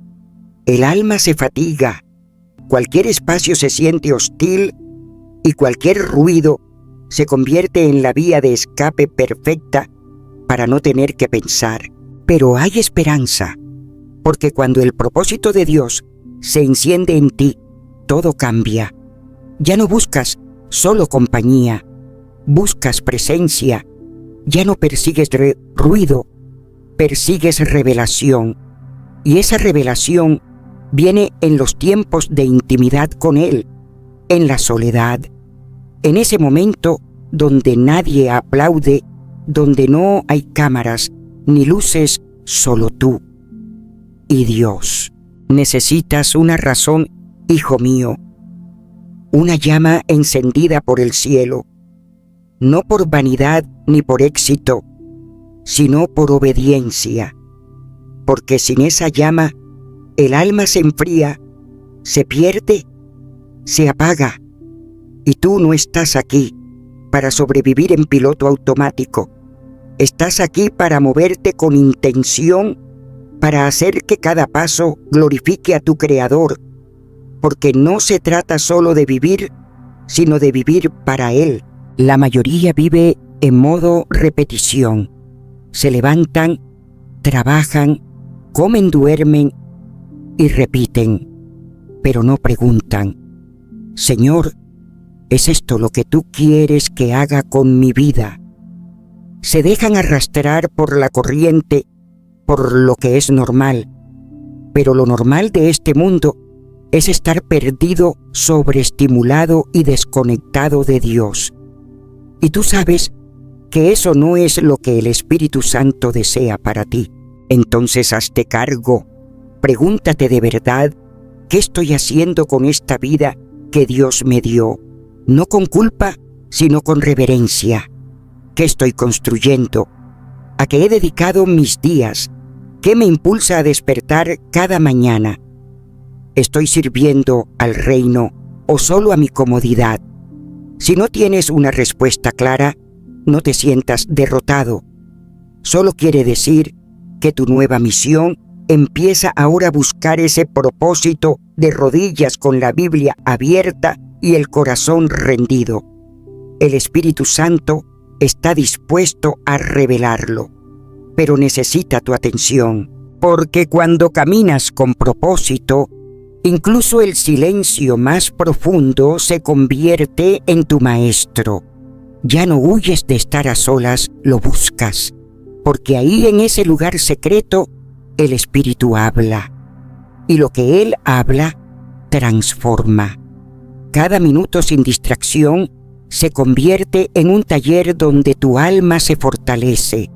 [SPEAKER 1] el alma se fatiga, cualquier espacio se siente hostil y cualquier ruido se convierte en la vía de escape perfecta para no tener que pensar. Pero hay esperanza, porque cuando el propósito de Dios se enciende en ti, todo cambia. Ya no buscas solo compañía, buscas presencia. Ya no persigues ruido, persigues revelación. Y esa revelación viene en los tiempos de intimidad con Él, en la soledad, en ese momento donde nadie aplaude, donde no hay cámaras ni luces, solo tú y Dios. Necesitas una razón, hijo mío, una llama encendida por el cielo, no por vanidad ni por éxito, sino por obediencia, porque sin esa llama el alma se enfría, se pierde, se apaga, y tú no estás aquí para sobrevivir en piloto automático. Estás aquí para moverte con intención, para hacer que cada paso glorifique a tu Creador, porque no se trata solo de vivir, sino de vivir para Él. La mayoría vive en modo repetición. Se levantan, trabajan, comen, duermen y repiten, pero no preguntan: Señor, ¿es esto lo que tú quieres que haga con mi vida? Se dejan arrastrar por la corriente, por lo que es normal, pero lo normal de este mundo es estar perdido, sobreestimulado y desconectado de Dios. Y tú sabes que eso no es lo que el Espíritu Santo desea para ti. Entonces hazte cargo, pregúntate de verdad, ¿qué estoy haciendo con esta vida que Dios me dio? No con culpa, sino con reverencia. ¿Qué estoy construyendo? ¿A qué he dedicado mis días? ¿Qué me impulsa a despertar cada mañana? ¿Estoy sirviendo al reino o solo a mi comodidad? Si no tienes una respuesta clara, no te sientas derrotado. Solo quiere decir que tu nueva misión empieza ahora a buscar ese propósito de rodillas con la Biblia abierta y el corazón rendido. El Espíritu Santo está dispuesto a revelarlo, pero necesita tu atención, porque cuando caminas con propósito, incluso el silencio más profundo se convierte en tu maestro. Ya no huyes de estar a solas, lo buscas, porque ahí en ese lugar secreto el Espíritu habla, y lo que Él habla transforma. Cada minuto sin distracción se convierte en un taller donde tu alma se fortalece.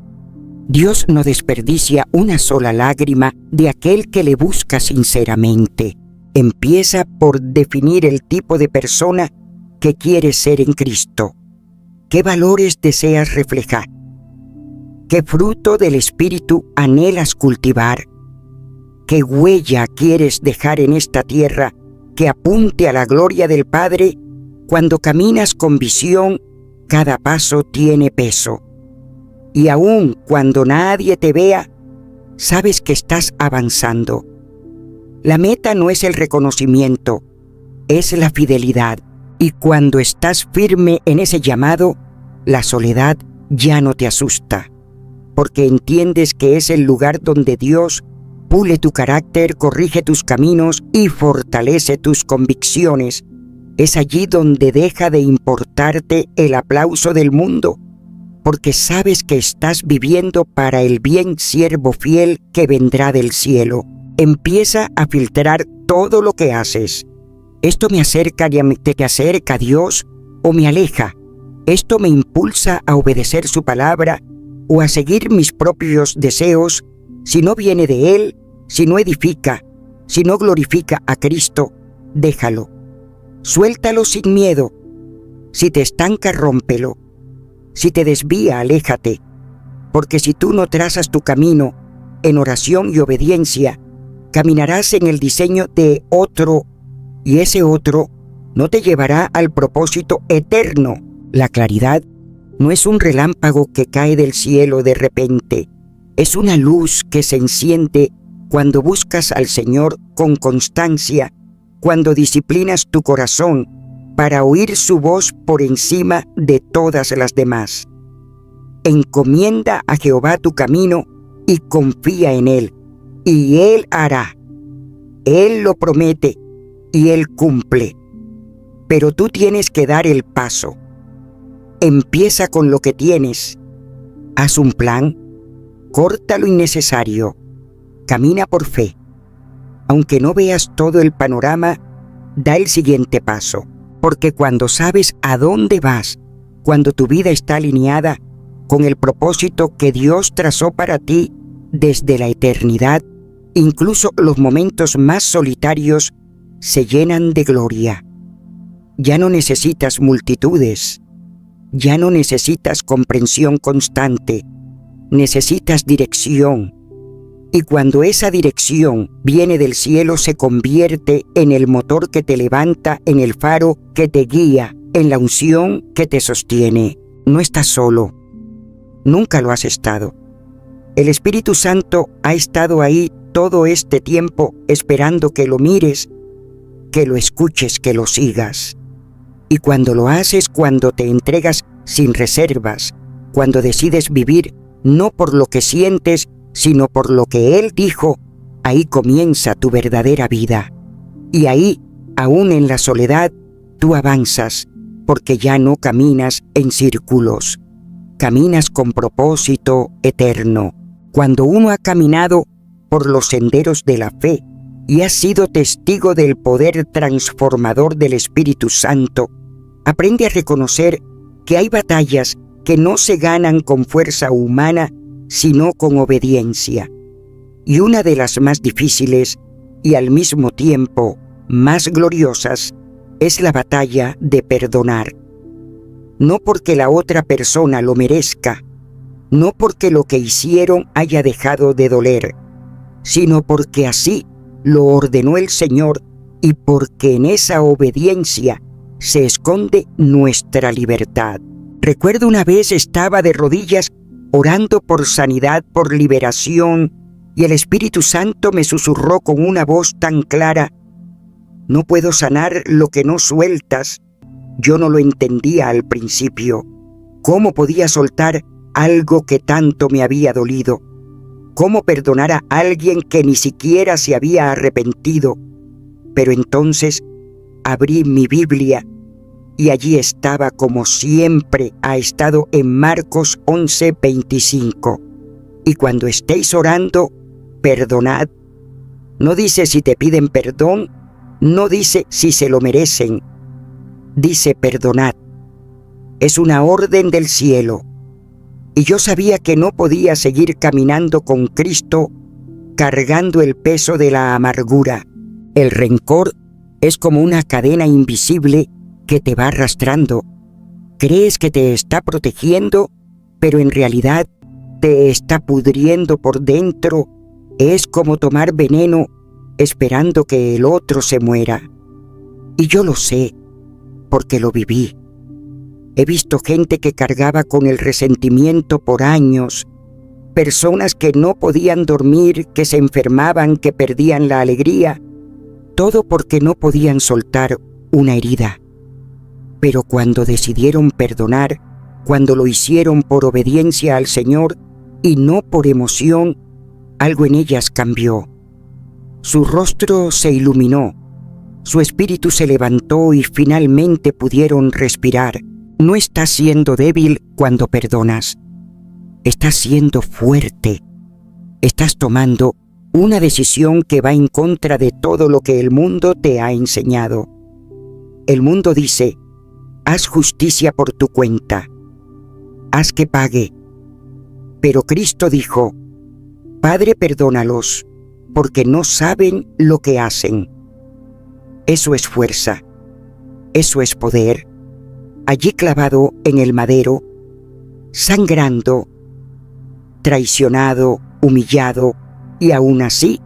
[SPEAKER 1] Dios no desperdicia una sola lágrima de aquel que le busca sinceramente. Empieza por definir el tipo de persona que quieres ser en Cristo. ¿Qué valores deseas reflejar? ¿Qué fruto del Espíritu anhelas cultivar? ¿Qué huella quieres dejar en esta tierra que apunte a la gloria del Padre? Cuando caminas con visión, cada paso tiene peso. Y aun cuando nadie te vea, sabes que estás avanzando. La meta no es el reconocimiento, es la fidelidad. Y cuando estás firme en ese llamado, la soledad ya no te asusta, porque entiendes que es el lugar donde Dios pule tu carácter, corrige tus caminos y fortalece tus convicciones. Es allí donde deja de importarte el aplauso del mundo, porque sabes que estás viviendo para el bien siervo fiel que vendrá del cielo. Empieza a filtrar todo lo que haces. ¿Esto me acerca a Dios o me aleja? ¿Esto me impulsa a obedecer su palabra o a seguir mis propios deseos? Si no viene de Él, si no edifica, si no glorifica a Cristo, déjalo. Suéltalo sin miedo. Si te estanca, rómpelo. Si te desvía, aléjate. Porque si tú no trazas tu camino en oración y obediencia, Caminarás en el diseño de otro, y ese otro no te llevará al propósito eterno. La claridad no es un relámpago que cae del cielo de repente. Es una luz que se enciende cuando buscas al Señor con constancia, cuando disciplinas tu corazón para oír su voz por encima de todas las demás. Encomienda a Jehová tu camino y confía en Él, y Él hará. Él lo promete y Él cumple. Pero tú tienes que dar el paso. Empieza con lo que tienes. Haz un plan. Corta lo innecesario. Camina por fe. Aunque no veas todo el panorama, da el siguiente paso. Porque cuando sabes a dónde vas, cuando tu vida está alineada con el propósito que Dios trazó para ti desde la eternidad, incluso los momentos más solitarios se llenan de gloria. Ya no necesitas multitudes, ya no necesitas comprensión constante, necesitas dirección. Y cuando esa dirección viene del cielo, se convierte en el motor que te levanta, en el faro que te guía, en la unción que te sostiene. No estás solo, nunca lo has estado. El Espíritu Santo ha estado ahí todo este tiempo esperando que lo mires, que lo escuches, que lo sigas. Y cuando lo haces, cuando te entregas sin reservas, cuando decides vivir no por lo que sientes, sino por lo que Él dijo, ahí comienza tu verdadera vida. Y ahí, aún en la soledad, tú avanzas, porque ya no caminas en círculos. Caminas con propósito eterno. Cuando uno ha caminado por los senderos de la fe y ha sido testigo del poder transformador del Espíritu Santo, aprende a reconocer que hay batallas que no se ganan con fuerza humana, sino con obediencia. Y una de las más difíciles y al mismo tiempo más gloriosas es la batalla de perdonar. No porque la otra persona lo merezca, no porque lo que hicieron haya dejado de doler, sino porque así lo ordenó el Señor y porque en esa obediencia se esconde nuestra libertad. Recuerdo una vez estaba de rodillas orando por sanidad, por liberación, y el Espíritu Santo me susurró con una voz tan clara: no puedo sanar lo que no sueltas. Yo no lo entendía al principio. ¿Cómo podía soltar algo que tanto me había dolido? ¿Cómo perdonar a alguien que ni siquiera se había arrepentido? Pero entonces abrí mi Biblia y allí estaba, como siempre ha estado, en Marcos 11:25. Y cuando estéis orando, perdonad. No dice si te piden perdón, no dice si se lo merecen. Dice perdonad. Es una orden del cielo. Y yo sabía que no podía seguir caminando con Cristo cargando el peso de la amargura. El rencor es como una cadena invisible que te va arrastrando. Crees que te está protegiendo, pero en realidad te está pudriendo por dentro. Es como tomar veneno esperando que el otro se muera. Y yo lo sé, porque lo viví. He visto gente que cargaba con el resentimiento por años, personas que no podían dormir, que se enfermaban, que perdían la alegría, todo porque no podían soltar una herida. Pero cuando decidieron perdonar, cuando lo hicieron por obediencia al Señor y no por emoción, algo en ellas cambió. Su rostro se iluminó, su espíritu se levantó y finalmente pudieron respirar. No estás siendo débil cuando perdonas. Estás siendo fuerte. Estás tomando una decisión que va en contra de todo lo que el mundo te ha enseñado. El mundo dice: haz justicia por tu cuenta, haz que pague. Pero Cristo dijo: Padre, perdónalos, porque no saben lo que hacen. Eso es fuerza, eso es poder. Allí clavado en el madero, sangrando, traicionado, humillado, y aún así,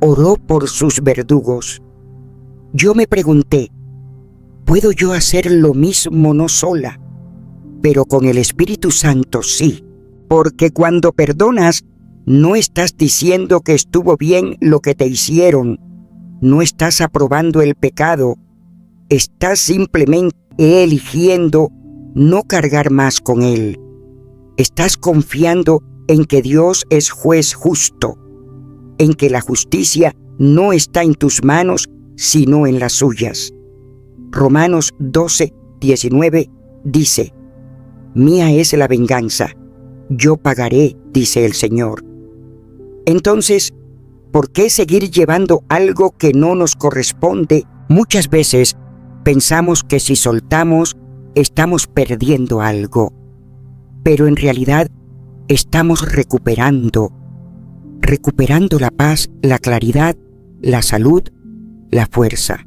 [SPEAKER 1] oró por sus verdugos. Yo me pregunté, ¿puedo yo hacer lo mismo no sola? Pero con el Espíritu Santo sí, porque cuando perdonas, no estás diciendo que estuvo bien lo que te hicieron, no estás aprobando el pecado, estás simplemente eligiendo no cargar más con él. Estás confiando en que Dios es juez justo, en que la justicia no está en tus manos, sino en las suyas. Romanos 12:19 dice, «Mía es la venganza, yo pagaré», dice el Señor. Entonces, ¿por qué seguir llevando algo que no nos corresponde? Muchas veces pensamos que si soltamos, estamos perdiendo algo, pero en realidad estamos recuperando la paz, la claridad, la salud, la fuerza.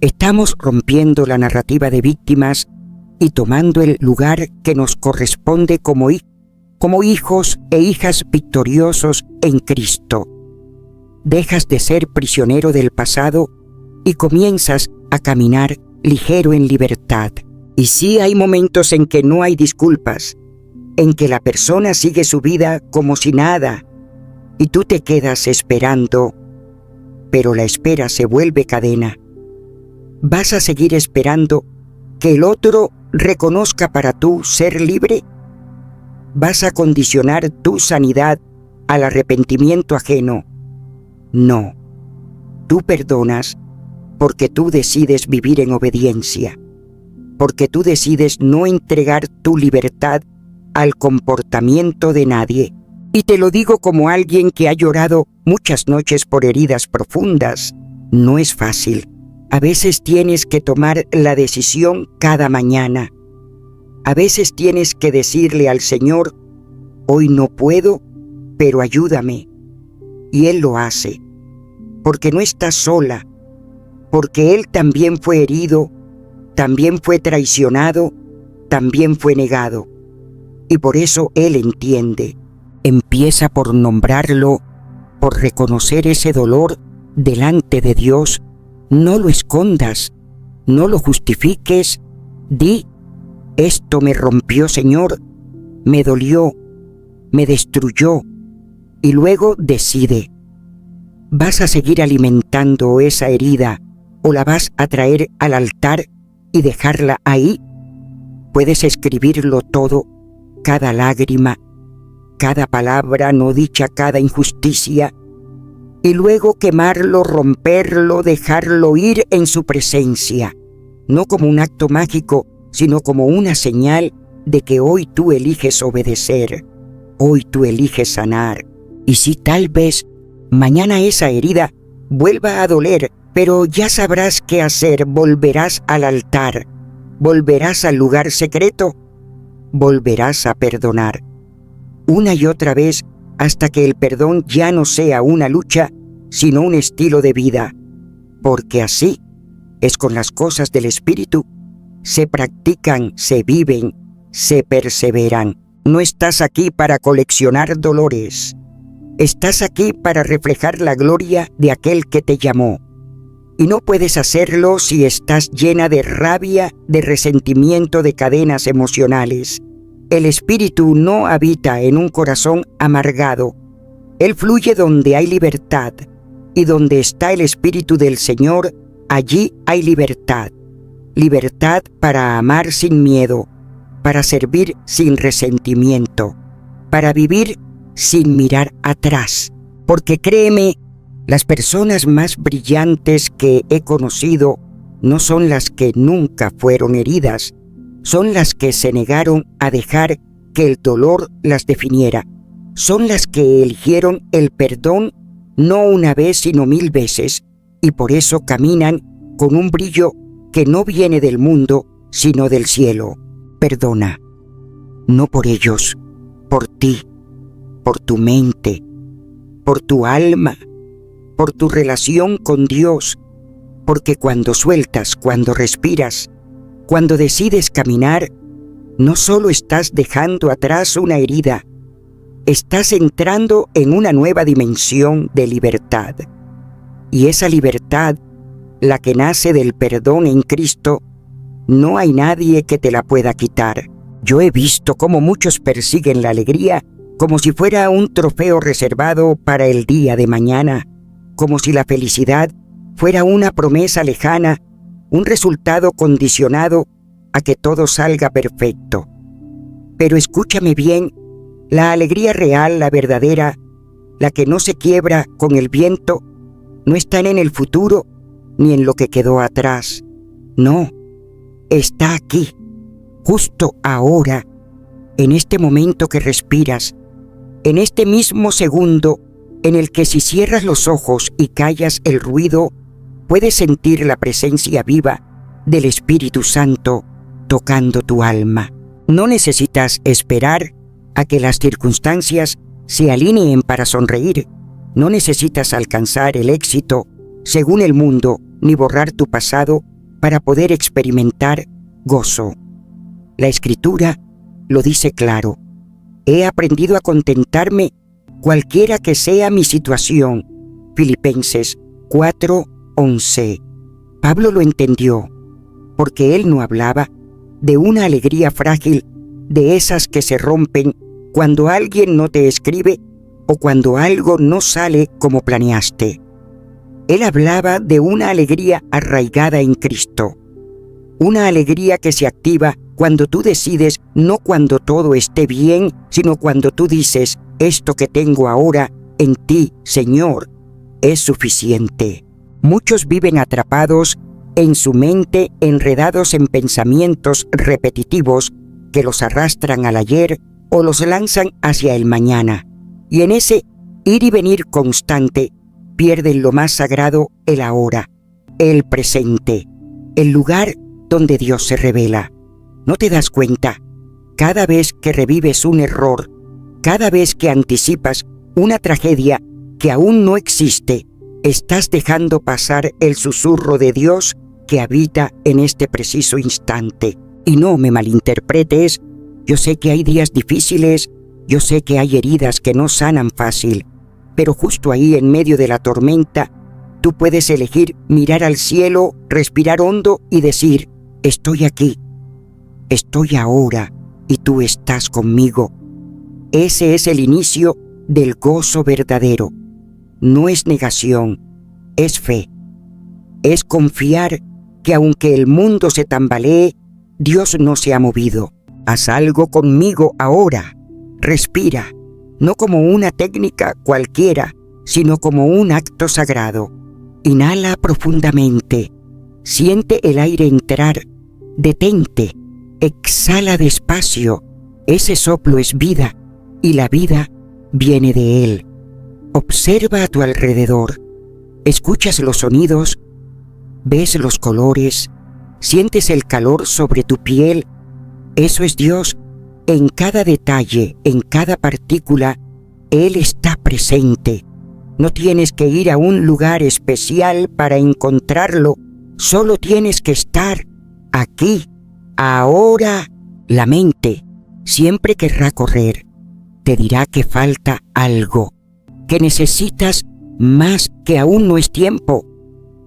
[SPEAKER 1] Estamos rompiendo la narrativa de víctimas y tomando el lugar que nos corresponde como hijos e hijas victoriosos en Cristo. Dejas de ser prisionero del pasado y comienzas a caminar ligero en libertad. Y sí hay momentos en que no hay disculpas, en que la persona sigue su vida como si nada, y tú te quedas esperando, pero la espera se vuelve cadena. ¿Vas a seguir esperando que el otro reconozca para tú ser libre? ¿Vas a condicionar tu sanidad al arrepentimiento ajeno? No. Tú perdonas porque tú decides vivir en obediencia, porque tú decides no entregar tu libertad al comportamiento de nadie. Y te lo digo como alguien que ha llorado muchas noches por heridas profundas. No es fácil. A veces tienes que tomar la decisión cada mañana. A veces tienes que decirle al Señor, hoy no puedo, pero ayúdame. Y Él lo hace, porque no estás sola, porque Él también fue herido, también fue traicionado, también fue negado. Y por eso Él entiende. Empieza por nombrarlo, por reconocer ese dolor delante de Dios. No lo escondas, no lo justifiques. Di, esto me rompió, Señor, me dolió, me destruyó. Y luego decide, ¿vas a seguir alimentando esa herida o la vas a traer al altar y dejarla ahí? Puedes escribirlo todo, cada lágrima, cada palabra no dicha, cada injusticia, y luego quemarlo, romperlo, dejarlo ir en su presencia, no como un acto mágico, sino como una señal de que hoy tú eliges obedecer, hoy tú eliges sanar. Y si tal vez mañana esa herida vuelva a doler, pero ya sabrás qué hacer, volverás al altar, volverás al lugar secreto, volverás a perdonar. Una y otra vez hasta que el perdón ya no sea una lucha, sino un estilo de vida, porque así es con las cosas del Espíritu, se practican, se viven, se perseveran. No estás aquí para coleccionar dolores, estás aquí para reflejar la gloria de aquel que te llamó. Y no puedes hacerlo si estás llena de rabia, de resentimiento, de cadenas emocionales. El Espíritu no habita en un corazón amargado. Él fluye donde hay libertad, y donde está el Espíritu del Señor, allí hay libertad. Libertad para amar sin miedo, para servir sin resentimiento, para vivir sin mirar atrás. Porque créeme, las personas más brillantes que he conocido no son las que nunca fueron heridas, son las que se negaron a dejar que el dolor las definiera. Son las que eligieron el perdón no una vez sino 1000 veces, y por eso caminan con un brillo que no viene del mundo sino del cielo. Perdona, no por ellos, por ti, por tu mente, por tu alma, por tu relación con Dios, porque cuando sueltas, cuando respiras, cuando decides caminar, no solo estás dejando atrás una herida, estás entrando en una nueva dimensión de libertad. Y esa libertad, la que nace del perdón en Cristo, no hay nadie que te la pueda quitar. Yo he visto cómo muchos persiguen la alegría como si fuera un trofeo reservado para el día de mañana, como si la felicidad fuera una promesa lejana, un resultado condicionado a que todo salga perfecto. Pero escúchame bien, la alegría real, la verdadera, la que no se quiebra con el viento, no está en el futuro ni en lo que quedó atrás. No, está aquí, justo ahora, en este momento que respiras, en este mismo segundo en el que si cierras los ojos y callas el ruido, puedes sentir la presencia viva del Espíritu Santo tocando tu alma. No necesitas esperar a que las circunstancias se alineen para sonreír. No necesitas alcanzar el éxito según el mundo ni borrar tu pasado para poder experimentar gozo. La Escritura lo dice claro. He aprendido a contentarme cualquiera que sea mi situación. Filipenses 4:11. Pablo lo entendió, porque él no hablaba de una alegría frágil, de esas que se rompen cuando alguien no te escribe o cuando algo no sale como planeaste. Él hablaba de una alegría arraigada en Cristo, una alegría que se activa cuando tú decides, no cuando todo esté bien, sino cuando tú dices, esto que tengo ahora en ti, Señor, es suficiente. Muchos viven atrapados en su mente, enredados en pensamientos repetitivos que los arrastran al ayer o los lanzan hacia el mañana. Y en ese ir y venir constante, pierden lo más sagrado, el ahora, el presente, el lugar donde Dios se revela. ¿No te das cuenta? Cada vez que revives un error, cada vez que anticipas una tragedia que aún no existe, estás dejando pasar el susurro de Dios que habita en este preciso instante. Y no me malinterpretes, yo sé que hay días difíciles, yo sé que hay heridas que no sanan fácil, pero justo ahí en medio de la tormenta, tú puedes elegir mirar al cielo, respirar hondo y decir, estoy aquí, estoy ahora y tú estás conmigo. Ese es el inicio del gozo verdadero. No es negación, es fe. Es confiar que aunque el mundo se tambalee, Dios no se ha movido. Haz algo conmigo ahora. Respira, no como una técnica cualquiera, sino como un acto sagrado. Inhala profundamente. Siente el aire entrar. Detente. Exhala despacio. Ese soplo es vida, y la vida viene de Él. Observa a tu alrededor. Escuchas los sonidos, ves los colores, sientes el calor sobre tu piel. Eso es Dios. En cada detalle, en cada partícula, Él está presente. No tienes que ir a un lugar especial para encontrarlo. Solo tienes que estar aquí, ahora. La mente siempre querrá correr. Te dirá que falta algo, que necesitas más, que aún no es tiempo.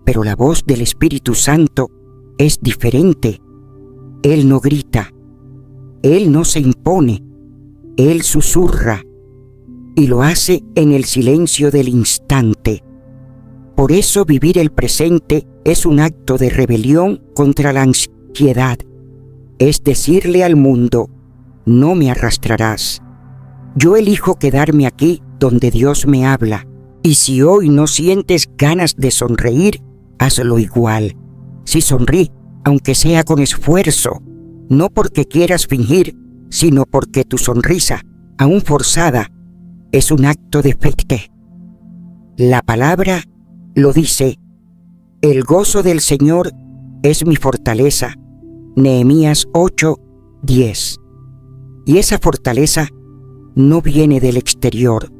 [SPEAKER 1] Pero la voz del Espíritu Santo es diferente. Él no grita, Él no se impone, Él susurra y lo hace en el silencio del instante. Por eso vivir el presente es un acto de rebelión contra la ansiedad. Es decirle al mundo, no me arrastrarás. Yo elijo quedarme aquí donde Dios me habla. Y si hoy no sientes ganas de sonreír, hazlo igual. Sí, sonrí, aunque sea con esfuerzo, no porque quieras fingir, sino porque tu sonrisa, aún forzada, es un acto de fe. La palabra lo dice, el gozo del Señor es mi fortaleza. Nehemías 8:10. Y esa fortaleza no viene del exterior,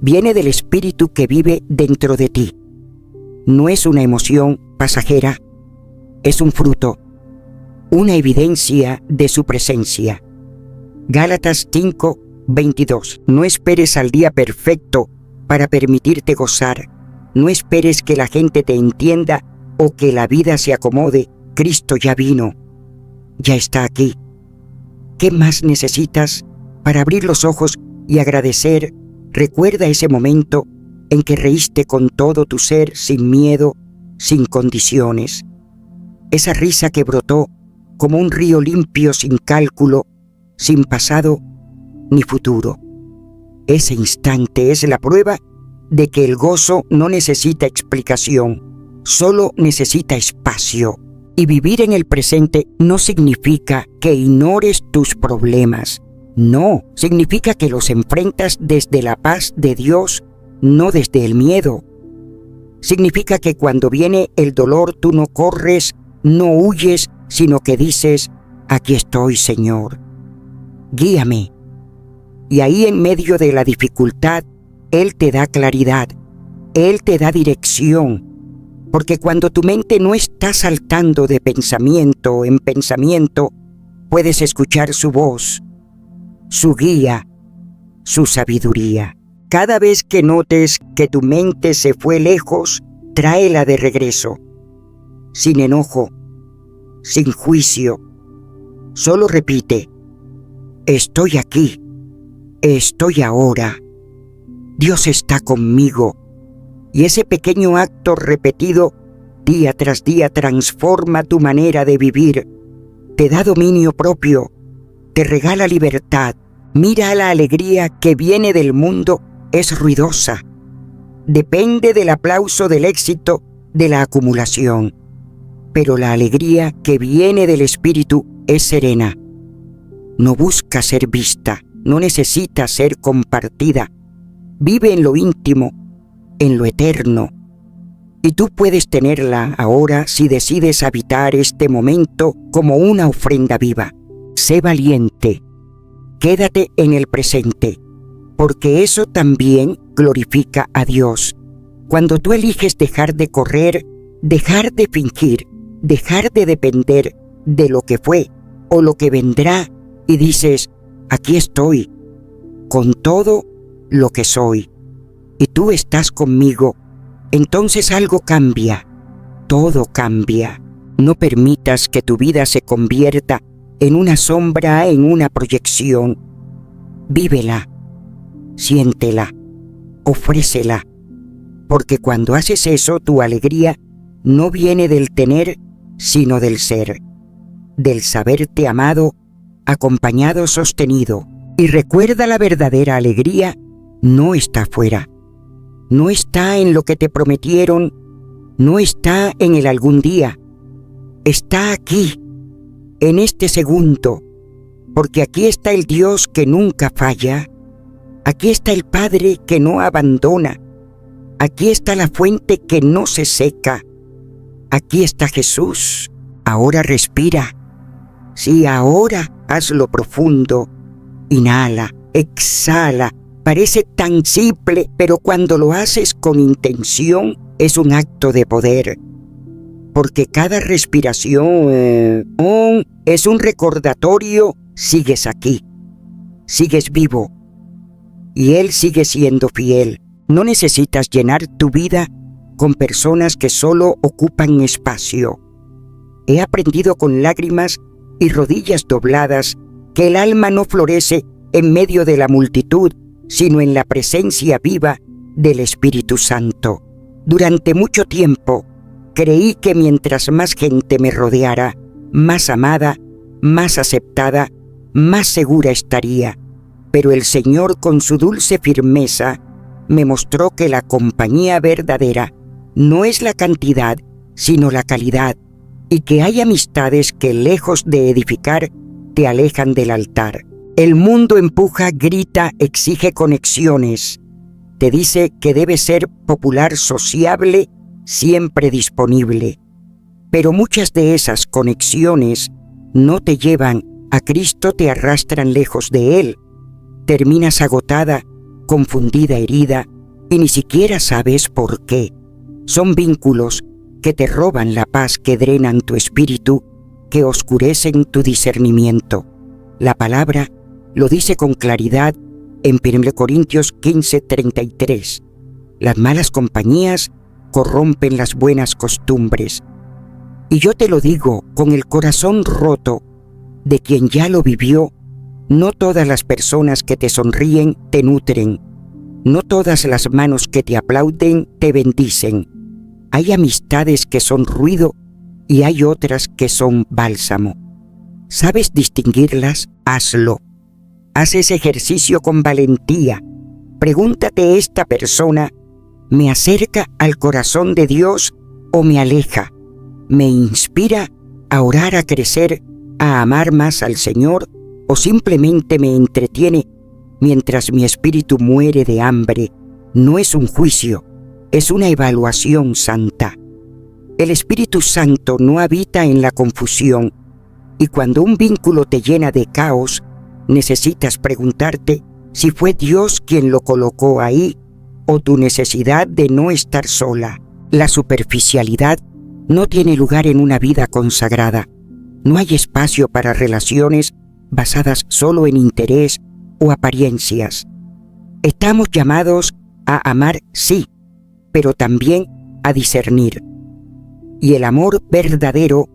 [SPEAKER 1] viene del Espíritu que vive dentro de ti. No es una emoción pasajera, es un fruto, una evidencia de su presencia. Gálatas 22. No esperes al día perfecto para permitirte gozar. No esperes que la gente te entienda o que la vida se acomode. Cristo ya vino. Ya está aquí. ¿Qué más necesitas para abrir los ojos y agradecer? Recuerda ese momento en que reíste con todo tu ser, sin miedo, sin condiciones. Esa risa que brotó como un río limpio, sin cálculo, sin pasado ni futuro. Ese instante es la prueba de que el gozo no necesita explicación, solo necesita espacio. Y vivir en el presente no significa que ignores tus problemas. No, significa que los enfrentas desde la paz de Dios, no desde el miedo. Significa que cuando viene el dolor tú no corres, no huyes, sino que dices: aquí estoy, Señor, guíame. Y ahí en medio de la dificultad, Él te da claridad, Él te da dirección. Porque cuando tu mente no está saltando de pensamiento en pensamiento, puedes escuchar su voz, su guía, su sabiduría. Cada vez que notes que tu mente se fue lejos, tráela de regreso, sin enojo, sin juicio. Solo repite: estoy aquí, estoy ahora, Dios está conmigo. Y ese pequeño acto repetido día tras día transforma tu manera de vivir, te da dominio propio, te regala libertad. Mira, la alegría que viene del mundo es ruidosa, depende del aplauso, del éxito, de la acumulación. Pero la alegría que viene del Espíritu es serena. No busca ser vista, no necesita ser compartida. Vive en lo íntimo, en lo eterno. Y tú puedes tenerla ahora si decides habitar este momento como una ofrenda viva. Sé valiente, quédate en el presente, porque eso también glorifica a Dios. Cuando tú eliges dejar de correr, dejar de fingir, dejar de depender de lo que fue o lo que vendrá, y dices: aquí estoy, con todo lo que soy, y tú estás conmigo, entonces algo cambia, todo cambia. No permitas que tu vida se convierta en una sombra, en una proyección. Vívela, siéntela, ofrécela, porque cuando haces eso, tu alegría no viene del tener, sino del ser, del saberte amado, acompañado, sostenido. Y recuerda, la verdadera alegría no está afuera, no está en lo que te prometieron, no está en el algún día, está aquí, en este segundo, porque aquí está el Dios que nunca falla, aquí está el Padre que no abandona, aquí está la fuente que no se seca, aquí está Jesús. Ahora respira, sí, ahora hazlo profundo, inhala, exhala. Parece tan simple, pero cuando lo haces con intención es un acto de poder. Porque cada respiración es un recordatorio: sigues aquí, sigues vivo. Y Él sigue siendo fiel. No necesitas llenar tu vida con personas que solo ocupan espacio. He aprendido con lágrimas y rodillas dobladas que el alma no florece en medio de la multitud, sino en la presencia viva del Espíritu Santo. Durante mucho tiempo creí que mientras más gente me rodeara, más amada, más aceptada, más segura estaría. Pero el Señor, con su dulce firmeza, me mostró que la compañía verdadera no es la cantidad, sino la calidad, y que hay amistades que, lejos de edificar, te alejan del altar. El mundo empuja, grita, exige conexiones. Te dice que debes ser popular, sociable, siempre disponible. Pero muchas de esas conexiones no te llevan a Cristo, te arrastran lejos de Él. Terminas agotada, confundida, herida, y ni siquiera sabes por qué. Son vínculos que te roban la paz, que drenan tu espíritu, que oscurecen tu discernimiento. La palabra lo dice con claridad en 1 Corintios 15:33. Las malas compañías corrompen las buenas costumbres. Y yo te lo digo con el corazón roto de quien ya lo vivió. No todas las personas que te sonríen te nutren. No todas las manos que te aplauden te bendicen. Hay amistades que son ruido y hay otras que son bálsamo. ¿Sabes distinguirlas? Hazlo. Haz ese ejercicio con valentía. Pregúntate, ¿esta persona me acerca al corazón de Dios o me aleja? ¿Me inspira a orar, a crecer, a amar más al Señor o simplemente me entretiene mientras mi espíritu muere de hambre? No es un juicio, es una evaluación santa. El Espíritu Santo no habita en la confusión, y cuando un vínculo te llena de caos, necesitas preguntarte si fue Dios quien lo colocó ahí o tu necesidad de no estar sola. La superficialidad no tiene lugar en una vida consagrada. No hay espacio para relaciones basadas solo en interés o apariencias. Estamos llamados a amar, sí, pero también a discernir. Y el amor verdadero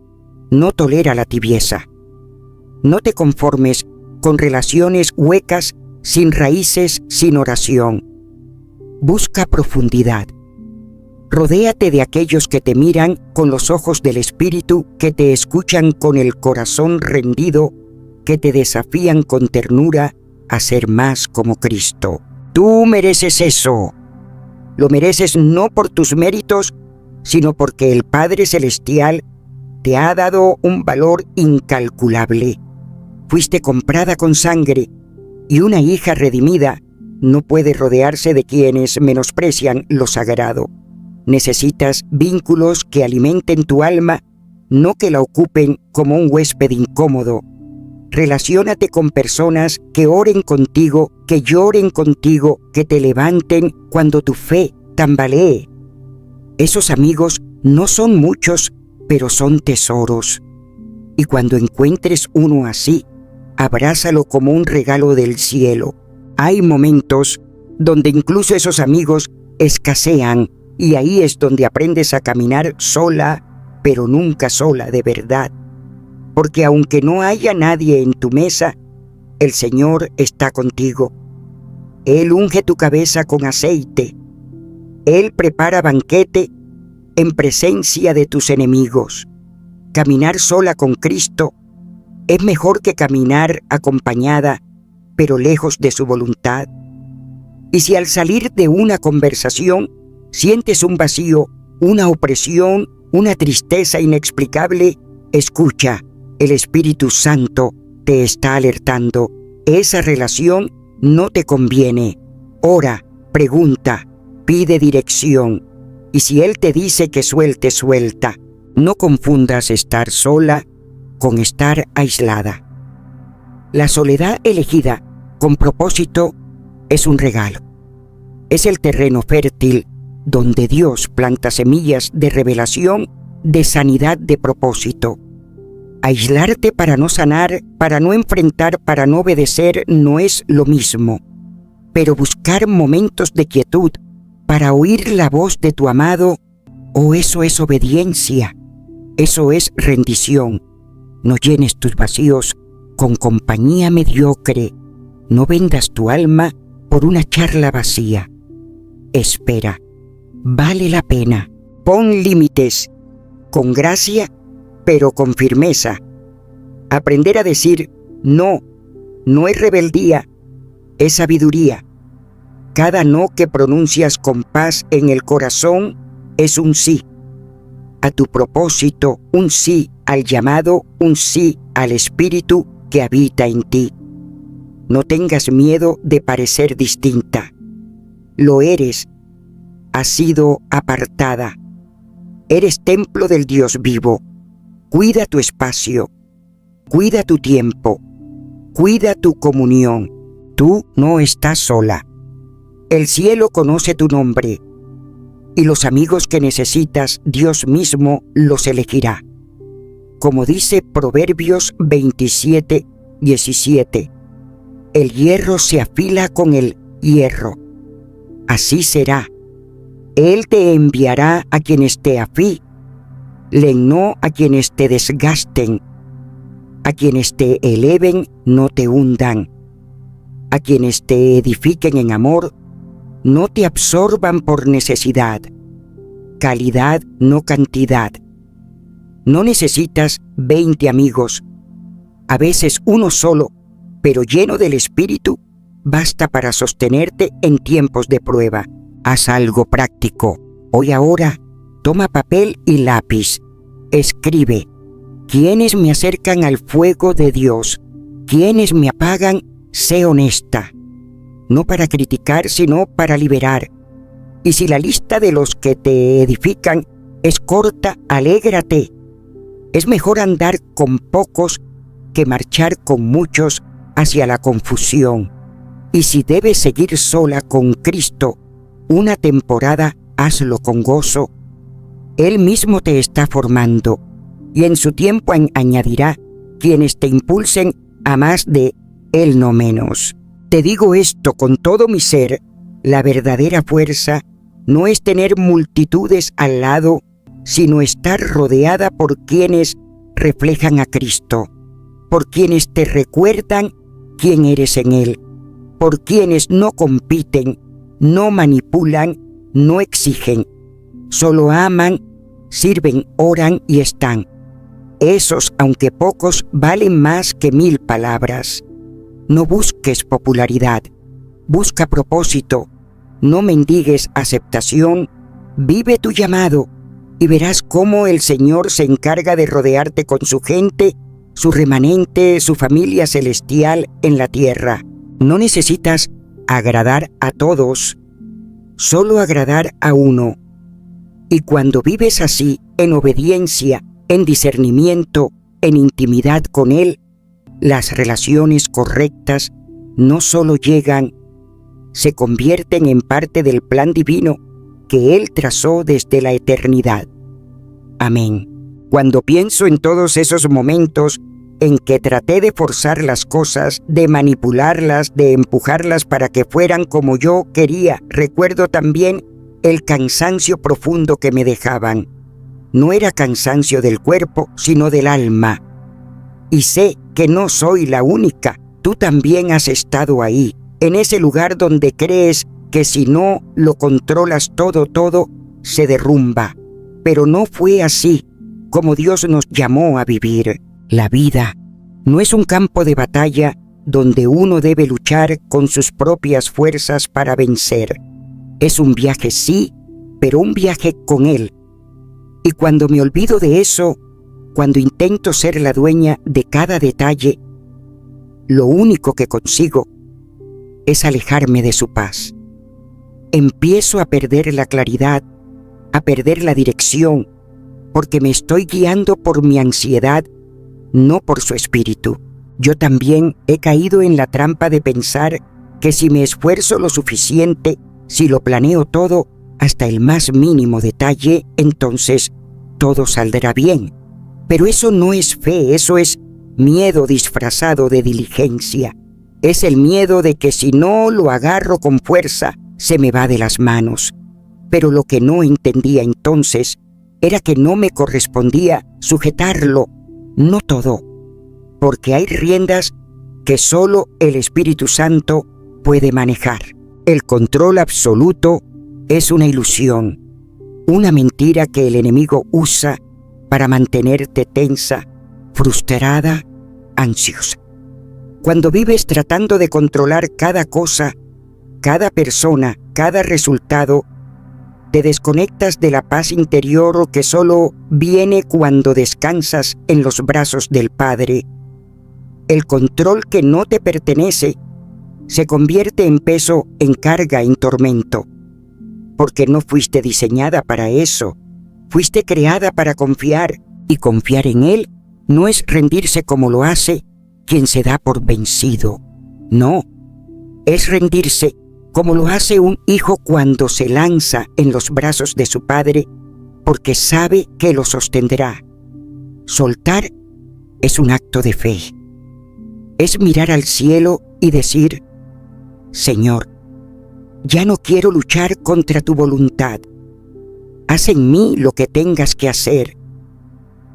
[SPEAKER 1] no tolera la tibieza. No te conformes con relaciones huecas, sin raíces, sin oración. Busca profundidad. Rodéate de aquellos que te miran con los ojos del Espíritu, que te escuchan con el corazón rendido, que te desafían con ternura a ser más como Cristo. Tú mereces eso. Lo mereces no por tus méritos, sino porque el Padre Celestial te ha dado un valor incalculable. Fuiste comprada con sangre, y una hija redimida no puede rodearse de quienes menosprecian lo sagrado. Necesitas vínculos que alimenten tu alma, no que la ocupen como un huésped incómodo. Relaciónate con personas que oren contigo, que lloren contigo, que te levanten cuando tu fe tambalee. Esos amigos no son muchos, pero son tesoros. Y cuando encuentres uno así, abrázalo como un regalo del cielo. Hay momentos donde incluso esos amigos escasean, y ahí es donde aprendes a caminar sola, pero nunca sola de verdad. Porque aunque no haya nadie en tu mesa, el Señor está contigo. Él unge tu cabeza con aceite. Él prepara banquete en presencia de tus enemigos. Caminar sola con Cristo es mejor que caminar acompañada, pero lejos de su voluntad. Y si al salir de una conversación sientes un vacío, una opresión, una tristeza inexplicable, escucha, el Espíritu Santo te está alertando. Esa relación no te conviene. Ora, pregunta, pide dirección. Y si Él te dice que suelte, suelta. No confundas estar sola con estar aislada. La soledad elegida con propósito es un regalo. Es el terreno fértil donde Dios planta semillas de revelación, de sanidad de propósito. Aislarte para no sanar, para no enfrentar, para no obedecer no es lo mismo. Pero buscar momentos de quietud para oír la voz de tu amado, eso es obediencia, eso es rendición. No llenes tus vacíos con compañía mediocre. No vendas tu alma por una charla vacía. Espera, vale la pena. Pon límites, con gracia, pero con firmeza. Aprender a decir no, no es rebeldía, es sabiduría. Cada no que pronuncias con paz en el corazón es un sí. A tu propósito, un sí al llamado, un sí al Espíritu que habita en ti. No tengas miedo de parecer distinta. Lo eres. Has sido apartada. Eres templo del Dios vivo. Cuida tu espacio. Cuida tu tiempo. Cuida tu comunión. Tú no estás sola. El cielo conoce tu nombre. Y los amigos que necesitas, Dios mismo los elegirá. Como dice Proverbios 27:17, el hierro se afila con el hierro. Así será. Él te enviará a quienes te afilen, no a quienes te desgasten, a quienes te eleven, no te hundan, a quienes te edifiquen en amor, no te absorban por necesidad. Calidad, no cantidad. No necesitas 20 amigos, a veces uno solo, pero lleno del Espíritu, basta para sostenerte en tiempos de prueba. Haz algo práctico. Hoy ahora, toma papel y lápiz. Escribe: ¿quiénes me acercan al fuego de Dios? ¿Quiénes me apagan? Sé honesta. No para criticar, sino para liberar. Y si la lista de los que te edifican es corta, alégrate. Es mejor andar con pocos que marchar con muchos hacia la confusión. Y si debes seguir sola con Cristo una temporada, hazlo con gozo. Él mismo te está formando, y en su tiempo añadirá quienes te impulsen a más de Él, no menos. Te digo esto con todo mi ser: la verdadera fuerza no es tener multitudes al lado, sino estar rodeada por quienes reflejan a Cristo, por quienes te recuerdan quién eres en Él, por quienes no compiten, no manipulan, no exigen, solo aman, sirven, oran y están. Esos, aunque pocos, valen más que 1000 palabras. No busques popularidad, busca propósito, no mendigues aceptación, vive tu llamado y verás cómo el Señor se encarga de rodearte con su gente, su remanente, su familia celestial en la tierra. No necesitas agradar a todos, solo agradar a uno. Y cuando vives así, en obediencia, en discernimiento, en intimidad con Él, las relaciones correctas no solo llegan, se convierten en parte del plan divino que Él trazó desde la eternidad. Amén. Cuando pienso en todos esos momentos en que traté de forzar las cosas, de manipularlas, de empujarlas para que fueran como yo quería, recuerdo también el cansancio profundo que me dejaban. No era cansancio del cuerpo, sino del alma. Y sé que no soy la única. Tú también has estado ahí, en ese lugar donde crees que si no lo controlas todo se derrumba. Pero no fue así como Dios nos llamó a vivir. La vida no es un campo de batalla donde uno debe luchar con sus propias fuerzas para vencer. Es un viaje, sí, pero un viaje con Él. Y cuando me olvido de eso, cuando intento ser la dueña de cada detalle, lo único que consigo es alejarme de su paz. Empiezo a perder la claridad, a perder la dirección, porque me estoy guiando por mi ansiedad, no por su espíritu. Yo también he caído en la trampa de pensar que si me esfuerzo lo suficiente, si lo planeo todo, hasta el más mínimo detalle, entonces todo saldrá bien. Pero eso no es fe, eso es miedo disfrazado de diligencia. Es el miedo de que si no lo agarro con fuerza, se me va de las manos. Pero lo que no entendía entonces era que no me correspondía sujetarlo, no todo, porque hay riendas que solo el Espíritu Santo puede manejar. El control absoluto es una ilusión, una mentira que el enemigo usa para mantenerte tensa, frustrada, ansiosa. Cuando vives tratando de controlar cada cosa, cada persona, cada resultado, te desconectas de la paz interior que solo viene cuando descansas en los brazos del Padre. El control que no te pertenece se convierte en peso, en carga, en tormento, porque no fuiste diseñada para eso. Fuiste creada para confiar, y confiar en Él no es rendirse como lo hace quien se da por vencido. No, es rendirse como lo hace un hijo cuando se lanza en los brazos de su padre, porque sabe que lo sostendrá. Soltar es un acto de fe. es mirar al cielo y decir: Señor, ya no quiero luchar contra tu voluntad. Haz en mí lo que tengas que hacer.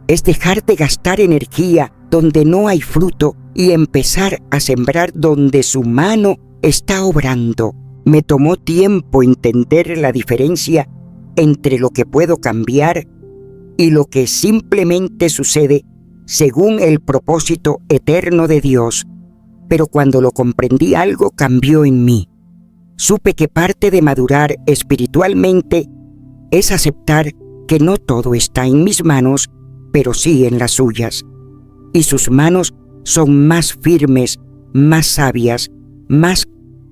[SPEAKER 1] Es dejar de gastar energía donde no hay fruto y empezar a sembrar donde su mano está obrando. Me tomó tiempo entender la diferencia entre lo que puedo cambiar y lo que simplemente sucede según el propósito eterno de Dios. Pero cuando lo comprendí, algo cambió en mí. Supe que parte de madurar espiritualmente es aceptar que no todo está en mis manos, pero sí en las suyas. Y sus manos son más firmes, más sabias, más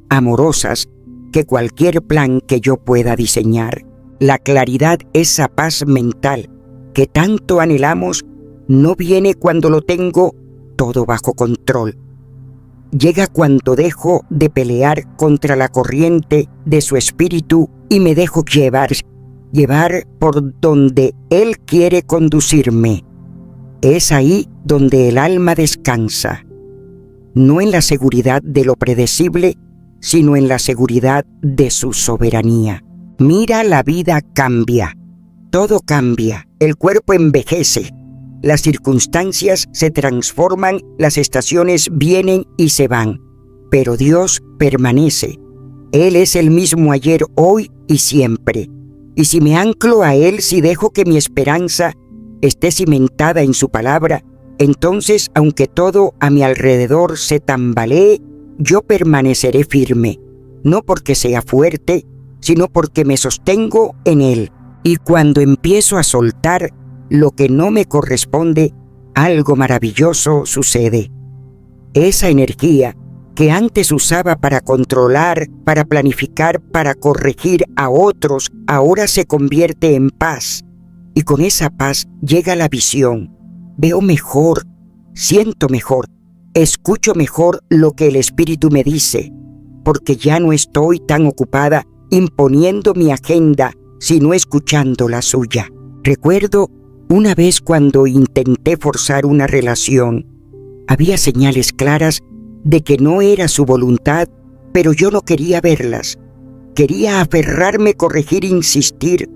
[SPEAKER 1] amorosas que cualquier plan que yo pueda diseñar. La claridad, esa paz mental que tanto anhelamos, no viene cuando lo tengo todo bajo control. Llega cuando dejo de pelear contra la corriente de su espíritu y me dejo llevar por donde Él quiere conducirme. Es ahí donde el alma descansa, no en la seguridad de lo predecible, sino en la seguridad de su soberanía. Mira, la vida cambia, todo cambia, el cuerpo envejece, las circunstancias se transforman, las estaciones vienen y se van, pero Dios permanece. Él es el mismo ayer, hoy y siempre. Y si me anclo a Él, si dejo que mi esperanza esté cimentada en su palabra, entonces, aunque todo a mi alrededor se tambalee, yo permaneceré firme, no porque sea fuerte, sino porque me sostengo en Él. Y cuando empiezo a soltar lo que no me corresponde, algo maravilloso sucede. Esa energía que antes usaba para controlar, para planificar, para corregir a otros, ahora se convierte en paz. Y con esa paz llega la visión. Veo mejor, siento mejor, escucho mejor lo que el Espíritu me dice, porque ya no estoy tan ocupada imponiendo mi agenda, sino escuchando la suya. Recuerdo una vez cuando intenté forzar una relación. Había señales claras de que no era su voluntad, pero yo no quería verlas. Quería aferrarme, corregir, insistir.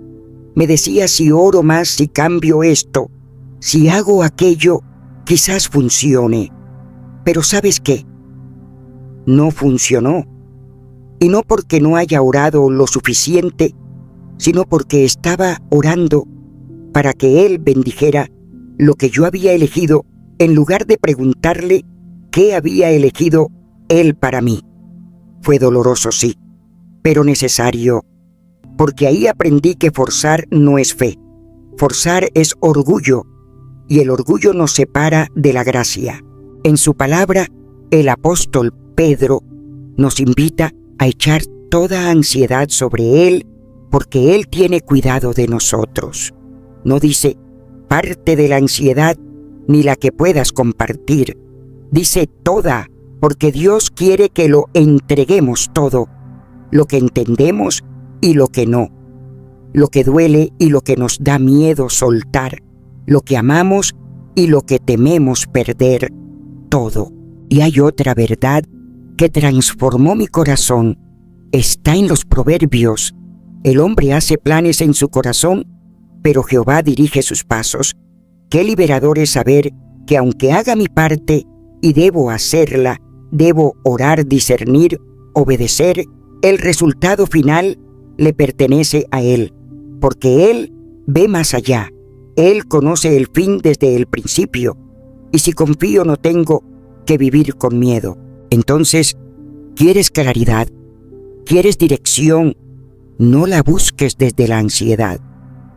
[SPEAKER 1] Me decía: si oro más, si cambio esto, si hago aquello, quizás funcione. Pero ¿sabes qué? No funcionó. Y no porque no haya orado lo suficiente, sino porque estaba orando para que Él bendijera lo que yo había elegido, en lugar de preguntarle qué había elegido Él para mí. Fue doloroso, sí, pero necesario, porque ahí aprendí que forzar no es fe. Forzar es orgullo, y el orgullo nos separa de la gracia. En su palabra, el apóstol Pedro nos invita a echar toda ansiedad sobre Él, porque Él tiene cuidado de nosotros. No dice parte de la ansiedad ni la que puedas compartir. Dice toda, porque Dios quiere que lo entreguemos todo, lo que entendemos y lo que no, lo que duele y lo que nos da miedo soltar, lo que amamos y lo que tememos perder, todo. Y hay otra verdad que transformó mi corazón. Está en los Proverbios. El hombre hace planes en su corazón, pero Jehová dirige sus pasos. Qué liberador es saber que aunque haga mi parte y debo hacerla, debo orar, discernir, obedecer, el resultado final le pertenece a Él, porque Él ve más allá. Él conoce el fin desde el principio, y si confío no tengo que vivir con miedo. Entonces, ¿quieres claridad? ¿Quieres dirección? No la busques desde la ansiedad.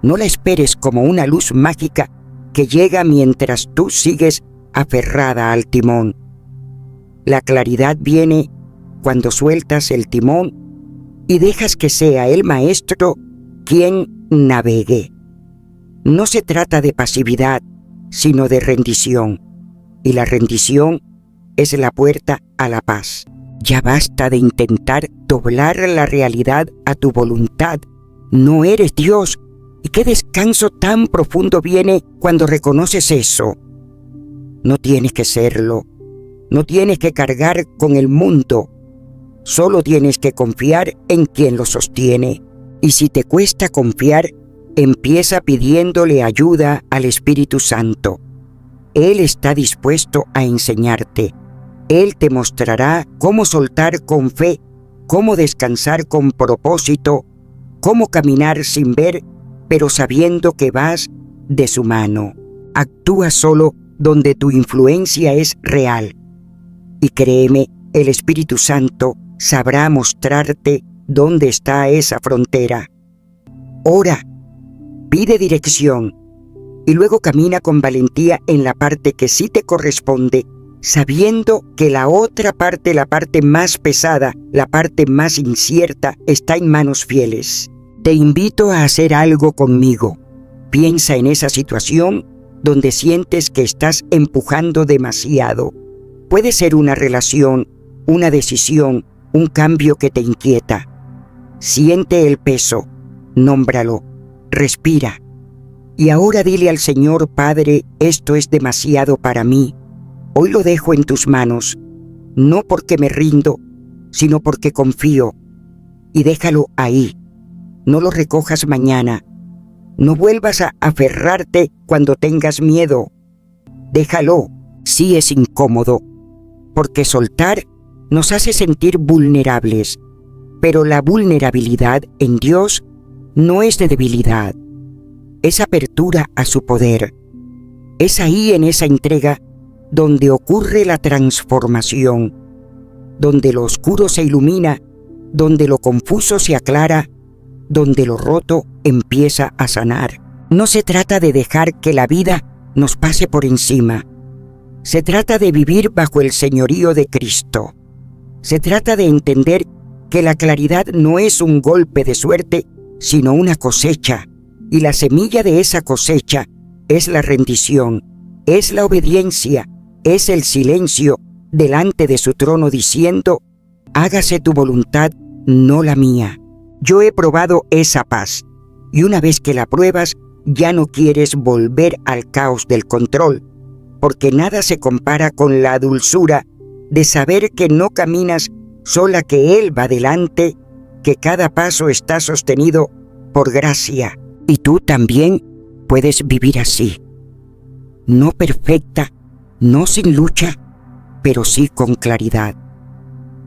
[SPEAKER 1] No la esperes como una luz mágica que llega mientras tú sigues aferrada al timón. La claridad viene cuando sueltas el timón y dejas que sea el maestro quien navegue. No se trata de pasividad, sino de rendición. Y la rendición es la puerta a la paz. Ya basta de intentar doblar la realidad a tu voluntad. No eres Dios. ¿Y qué descanso tan profundo viene cuando reconoces eso? No tienes que serlo. No tienes que cargar con el mundo. Solo tienes que confiar en quien lo sostiene. Y si te cuesta confiar, empieza pidiéndole ayuda al Espíritu Santo. Él está dispuesto a enseñarte. Él te mostrará cómo soltar con fe, cómo descansar con propósito, cómo caminar sin ver, pero sabiendo que vas de su mano. Actúa solo donde tu influencia es real. Y créeme, el Espíritu Santo sabrá mostrarte dónde está esa frontera. Ora, pide dirección y luego camina con valentía en la parte que sí te corresponde, sabiendo que la otra parte, la parte más pesada, la parte más incierta, está en manos fieles. Te invito a hacer algo conmigo. Piensa en esa situación donde sientes que estás empujando demasiado. Puede ser una relación, una decisión, un cambio que te inquieta. Siente el peso, nómbralo, respira. Y ahora dile al Señor: Padre, esto es demasiado para mí. Hoy lo dejo en tus manos, no porque me rindo, sino porque confío. Y déjalo ahí. No lo recojas mañana. No vuelvas a aferrarte cuando tengas miedo. Déjalo, sí es incómodo, porque soltar nos hace sentir vulnerables, pero la vulnerabilidad en Dios no es de debilidad, es apertura a su poder. Es ahí, en esa entrega, donde ocurre la transformación, donde lo oscuro se ilumina, donde lo confuso se aclara, donde lo roto empieza a sanar. No se trata de dejar que la vida nos pase por encima. Se trata de vivir bajo el señorío de Cristo. Se trata de entender que la claridad no es un golpe de suerte, sino una cosecha, y la semilla de esa cosecha es la rendición, es la obediencia, es el silencio delante de su trono diciendo: hágase tu voluntad, no la mía. Yo he probado esa paz, y una vez que la pruebas, ya no quieres volver al caos del control, porque nada se compara con la dulzura de saber que no caminas sola, que Él va delante, que cada paso está sostenido por gracia. Y tú también puedes vivir así. No perfecta, no sin lucha, pero sí con claridad.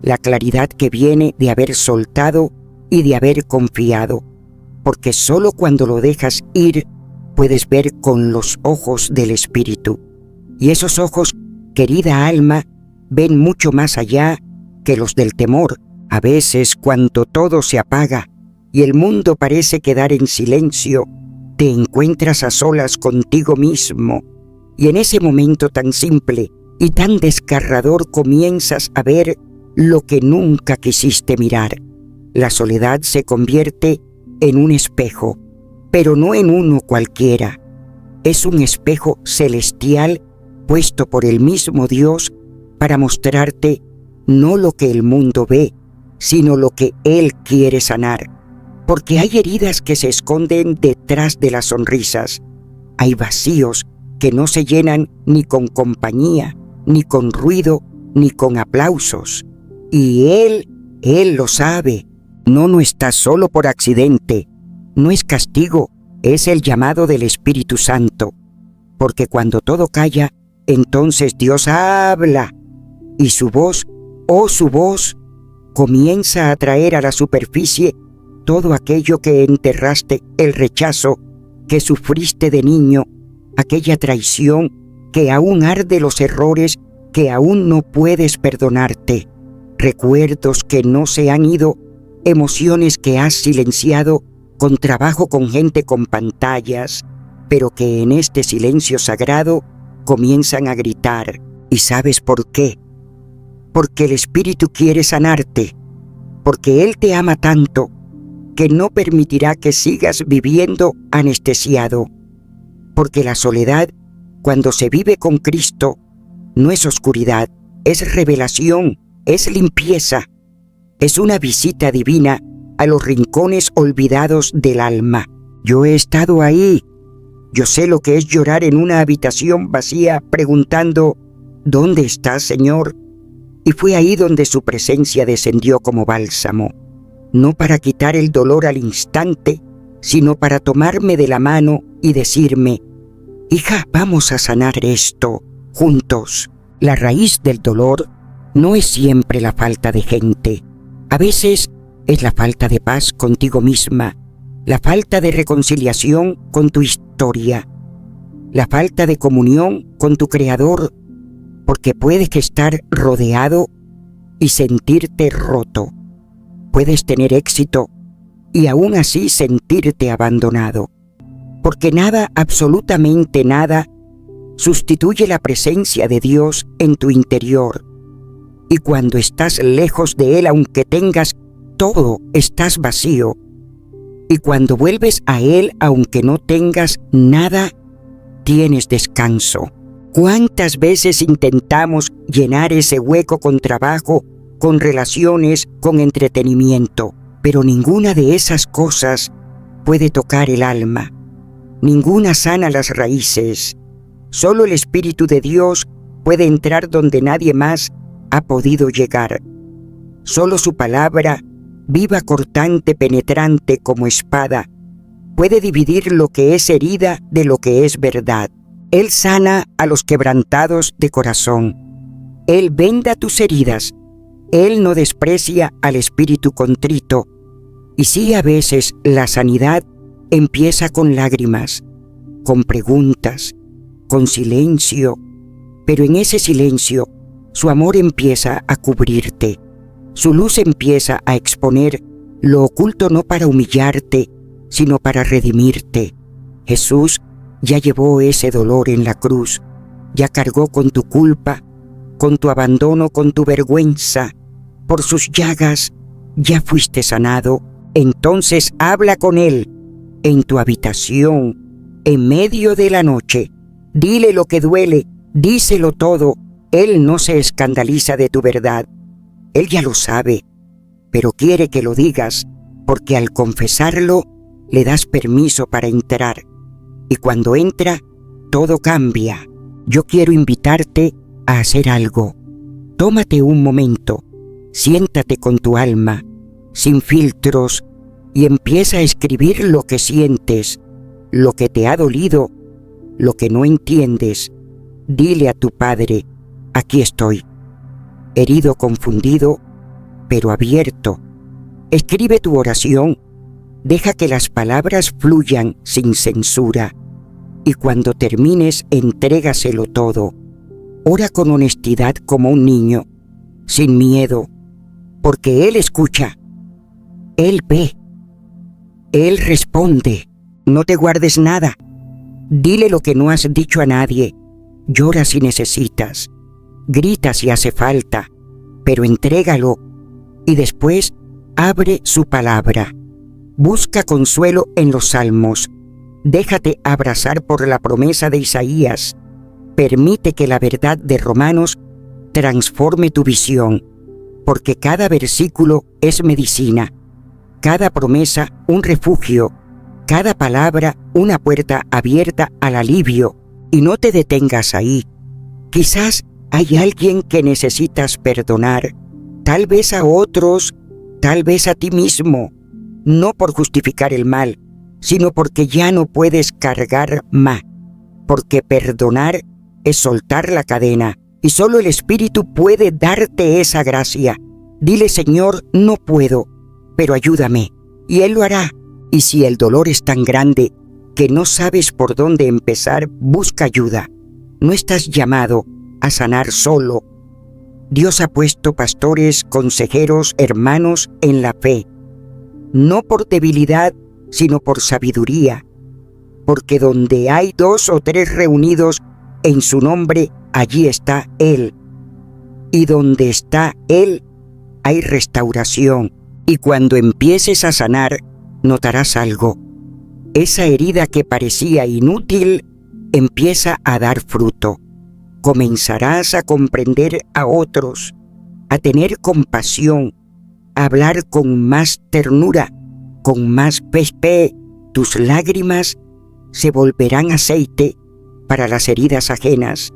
[SPEAKER 1] La claridad que viene de haber soltado y de haber confiado, porque solo cuando lo dejas ir puedes ver con los ojos del Espíritu. Y esos ojos, querida alma, ven mucho más allá que los del temor. A veces, cuando todo se apaga y el mundo parece quedar en silencio, te encuentras a solas contigo mismo, y en ese momento tan simple y tan desgarrador comienzas a ver lo que nunca quisiste mirar. La soledad se convierte en un espejo, pero no en uno cualquiera. Es un espejo celestial puesto por el mismo Dios para mostrarte no lo que el mundo ve, sino lo que Él quiere sanar. Porque hay heridas que se esconden detrás de las sonrisas. Hay vacíos que no se llenan ni con compañía, ni con ruido, ni con aplausos. Y Él lo sabe. No está solo por accidente. No es castigo, es el llamado del Espíritu Santo. Porque cuando todo calla, entonces Dios habla. Y su voz, su voz, comienza a traer a la superficie todo aquello que enterraste, el rechazo que sufriste de niño, aquella traición que aún arde, los errores que aún no puedes perdonarte, recuerdos que no se han ido, emociones que has silenciado con trabajo, con gente, con pantallas, pero que en este silencio sagrado comienzan a gritar. ¿Y sabes por qué? Porque el Espíritu quiere sanarte, porque Él te ama tanto que no permitirá que sigas viviendo anestesiado, porque la soledad, cuando se vive con Cristo, no es oscuridad, es revelación, es limpieza, es una visita divina a los rincones olvidados del alma. Yo he estado ahí. Yo sé lo que es llorar en una habitación vacía preguntando: ¿Dónde estás, Señor? Y fue ahí donde su presencia descendió como bálsamo, no para quitar el dolor al instante, sino para tomarme de la mano y decirme: hija, vamos a sanar esto juntos. La raíz del dolor no es siempre la falta de gente. A veces es la falta de paz contigo misma, la falta de reconciliación con tu historia, la falta de comunión con tu Creador, porque puedes estar rodeado y sentirte roto. Puedes tener éxito y aún así sentirte abandonado, porque nada, absolutamente nada, sustituye la presencia de Dios en tu interior. Y cuando estás lejos de Él, aunque tengas todo, estás vacío. Y cuando vuelves a Él, aunque no tengas nada, tienes descanso. ¿Cuántas veces intentamos llenar ese hueco con trabajo, con relaciones, con entretenimiento? Pero ninguna de esas cosas puede tocar el alma. Ninguna sana las raíces. Solo el Espíritu de Dios puede entrar donde nadie más ha podido llegar. Solo su palabra, viva, cortante, penetrante como espada, puede dividir lo que es herida de lo que es verdad. Él sana a los quebrantados de corazón. Él venda tus heridas. Él no desprecia al espíritu contrito. Y sí, a veces la sanidad empieza con lágrimas, con preguntas, con silencio, pero en ese silencio su amor empieza a cubrirte. Su luz empieza a exponer lo oculto, no para humillarte, sino para redimirte. Jesús ya llevó ese dolor en la cruz, ya cargó con tu culpa, con tu abandono, con tu vergüenza. Por sus llagas ya fuiste sanado. Entonces habla con Él en tu habitación, en medio de la noche. Dile lo que duele, díselo todo. Él no se escandaliza de tu verdad. Él ya lo sabe, pero quiere que lo digas, porque al confesarlo le das permiso para entrar. Y cuando entra, todo cambia. Yo quiero invitarte a hacer algo. Tómate un momento, siéntate con tu alma, sin filtros, y empieza a escribir lo que sientes, lo que te ha dolido, lo que no entiendes. Dile a tu Padre: aquí estoy, herido, confundido, pero abierto. Escribe tu oración, deja que las palabras fluyan sin censura, y cuando termines, entrégaselo todo. Ora con honestidad como un niño, sin miedo, porque Él escucha, Él ve, Él responde. No te guardes nada. Dile lo que no has dicho a nadie. Llora si necesitas, grita si hace falta, pero entrégalo y después abre su palabra. Busca consuelo en los salmos. Déjate abrazar por la promesa de Isaías. Permite que la verdad de Romanos transforme tu visión, porque cada versículo es medicina, cada promesa un refugio, cada palabra una puerta abierta al alivio. Y no te detengas ahí. Quizás hay alguien que necesitas perdonar, tal vez a otros, tal vez a ti mismo, no por justificar el mal, sino porque ya no puedes cargar más, porque perdonar es soltar la cadena, y solo el Espíritu puede darte esa gracia. Dile: Señor, no puedo, pero ayúdame, y Él lo hará. Y si el dolor es tan grande que no sabes por dónde empezar, busca ayuda. No estás llamado a sanar solo. Dios ha puesto pastores, consejeros, hermanos en la fe, no por debilidad, sino por sabiduría, porque donde hay 2 o 3 reunidos en su nombre, allí está Él. Y donde está Él, hay restauración. Y cuando empieces a sanar, notarás algo. Esa herida que parecía inútil empieza a dar fruto. Comenzarás a comprender a otros, a tener compasión, a hablar con más ternura, con más fe. Tus lágrimas se volverán aceite para las heridas ajenas.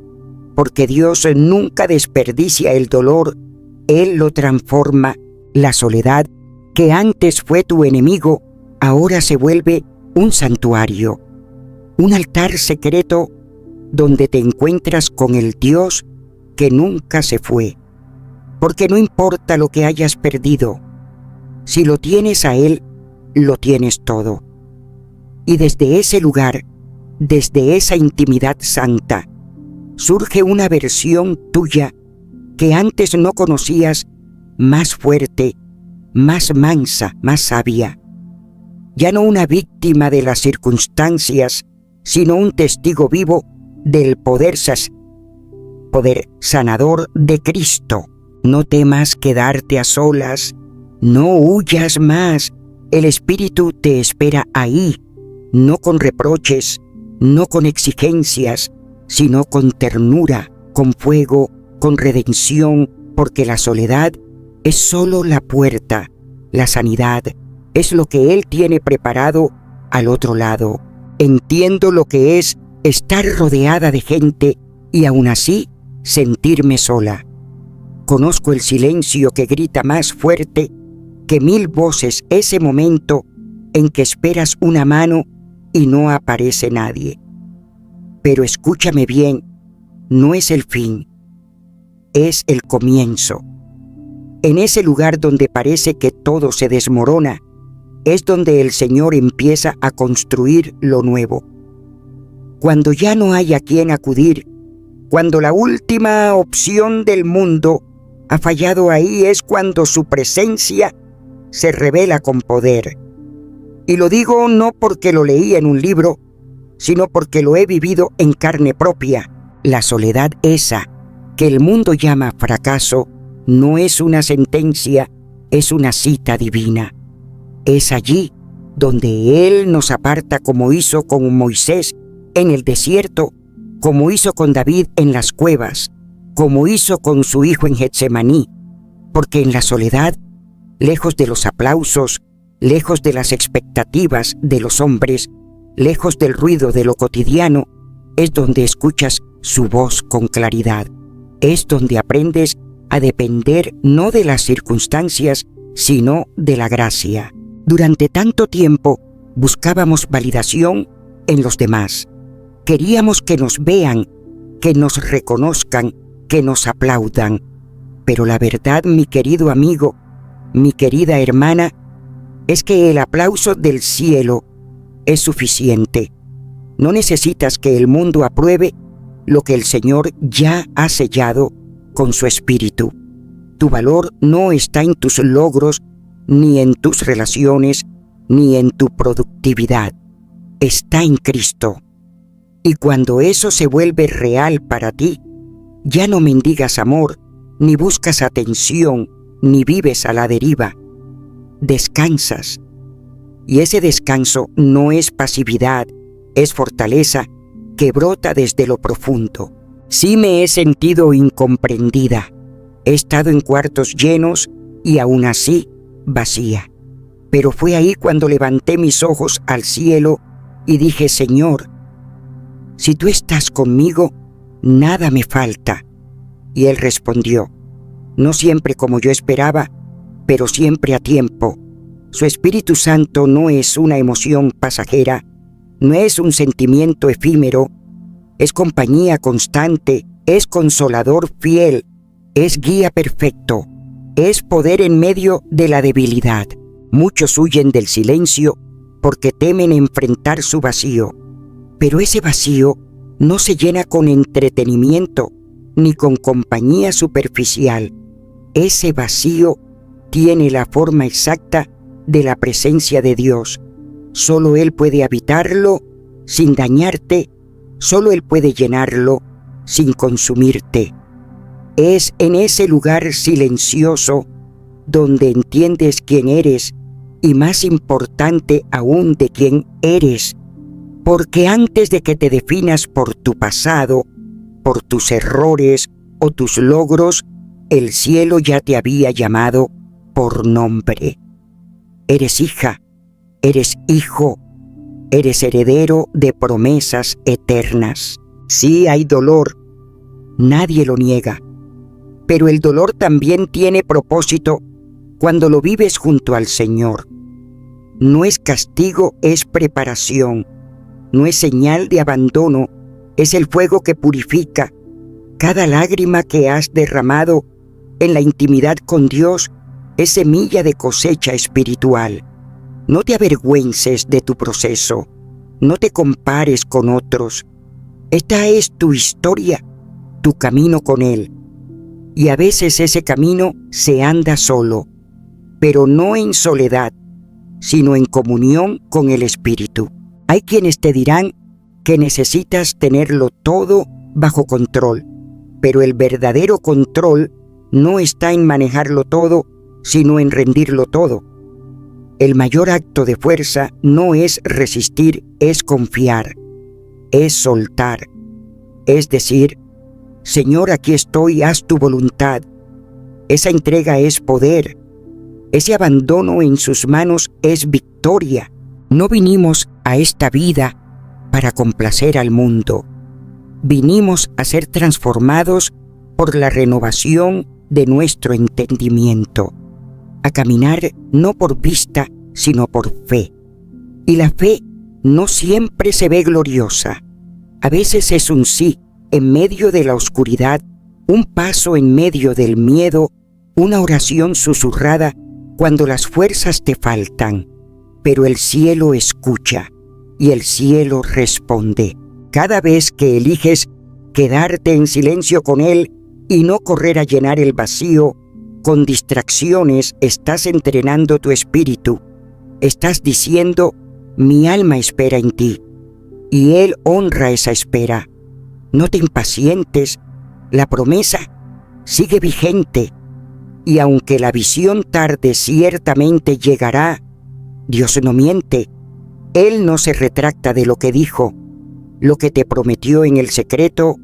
[SPEAKER 1] porque Dios nunca desperdicia el dolor, Él lo transforma. La soledad, que antes fue tu enemigo, ahora se vuelve un santuario, un altar secreto donde te encuentras con el Dios que nunca se fue. Porque no importa lo que hayas perdido, si lo tienes a Él, lo tienes todo. Y desde ese lugar, desde esa intimidad santa, surge una versión tuya que antes no conocías, más fuerte, más mansa, más sabia. Ya no una víctima de las circunstancias, sino un testigo vivo del poder sanador de Cristo. No temas quedarte a solas, no huyas más. El Espíritu te espera ahí, no con reproches, no con exigencias, sino con ternura, con fuego, con redención, porque la soledad es solo la puerta, la sanidad es lo que Él tiene preparado al otro lado. Entiendo lo que es estar rodeada de gente y aún así sentirme sola. Conozco el silencio que grita más fuerte que 1000 voces, ese momento en que esperas una mano y no aparece nadie. Pero escúchame bien, no es el fin, es el comienzo. En ese lugar donde parece que todo se desmorona, es donde el Señor empieza a construir lo nuevo. Cuando ya no hay a quien acudir, cuando la última opción del mundo ha fallado, ahí es cuando su presencia se revela con poder. Y lo digo no porque lo leí en un libro, sino porque lo he vivido en carne propia. La soledad esa que el mundo llama fracaso no es una sentencia, es una cita divina. Es allí donde Él nos aparta, como hizo con Moisés en el desierto, como hizo con David en las cuevas, como hizo con su hijo en Getsemaní, porque en la soledad, lejos de los aplausos, lejos de las expectativas de los hombres, lejos del ruido de lo cotidiano, es donde escuchas su voz con claridad. Es donde aprendes a depender no de las circunstancias, sino de la gracia. Durante tanto tiempo buscábamos validación en los demás. Queríamos que nos vean, que nos reconozcan, que nos aplaudan. Pero la verdad, mi querido amigo, mi querida hermana, es que el aplauso del cielo es suficiente. No necesitas que el mundo apruebe lo que el Señor ya ha sellado con su Espíritu. Tu valor no está en tus logros, ni en tus relaciones, ni en tu productividad. Está en Cristo. Y cuando eso se vuelve real para ti, ya no mendigas amor, ni buscas atención, ni vives a la deriva. Descansas. Y ese descanso no es pasividad, es fortaleza que brota desde lo profundo. Sí me he sentido incomprendida. He estado en cuartos llenos y aún así vacía. Pero fue ahí cuando levanté mis ojos al cielo y dije: Señor, si tú estás conmigo, nada me falta. Y Él respondió: no siempre como yo esperaba, pero siempre a tiempo. Su Espíritu Santo no es una emoción pasajera, no es un sentimiento efímero, es compañía constante, es consolador fiel, es guía perfecto, es poder en medio de la debilidad. Muchos huyen del silencio porque temen enfrentar su vacío, pero ese vacío no se llena con entretenimiento ni con compañía superficial. Ese vacío tiene la forma exacta de la presencia de Dios. Solo Él puede habitarlo sin dañarte, solo Él puede llenarlo sin consumirte. Es en ese lugar silencioso donde entiendes quién eres y, más importante aún, de quién eres. Porque antes de que te definas por tu pasado, por tus errores o tus logros, el cielo ya te había llamado por nombre. Eres hija, eres hijo, eres heredero de promesas eternas. Sí hay dolor, nadie lo niega. Pero el dolor también tiene propósito cuando lo vives junto al Señor. No es castigo, es preparación. No es señal de abandono, es el fuego que purifica. Cada lágrima que has derramado en la intimidad con Dios es semilla de cosecha espiritual. No te avergüences de tu proceso. No te compares con otros. Esta es tu historia, tu camino con Él. Y a veces ese camino se anda solo, pero no en soledad, sino en comunión con el Espíritu. Hay quienes te dirán que necesitas tenerlo todo bajo control, pero el verdadero control no está en manejarlo todo, sino en rendirlo todo. El mayor acto de fuerza no es resistir, es confiar, es soltar, es decir, Señor, aquí estoy, haz tu voluntad. Esa entrega es poder. Ese abandono en sus manos es victoria. No vinimos a esta vida para complacer al mundo. Vinimos a ser transformados por la renovación de nuestro entendimiento, a caminar no por vista, sino por fe. Y la fe no siempre se ve gloriosa. A veces es un sí en medio de la oscuridad, un paso en medio del miedo, una oración susurrada cuando las fuerzas te faltan. Pero el cielo escucha y el cielo responde. Cada vez que eliges quedarte en silencio con Él y no correr a llenar el vacío con distracciones, estás entrenando tu espíritu. Estás diciendo, mi alma espera en ti. Y Él honra esa espera. No te impacientes, la promesa sigue vigente. Y aunque la visión tarde, ciertamente llegará. Dios no miente. Él no se retracta de lo que dijo. Lo que te prometió en el secreto,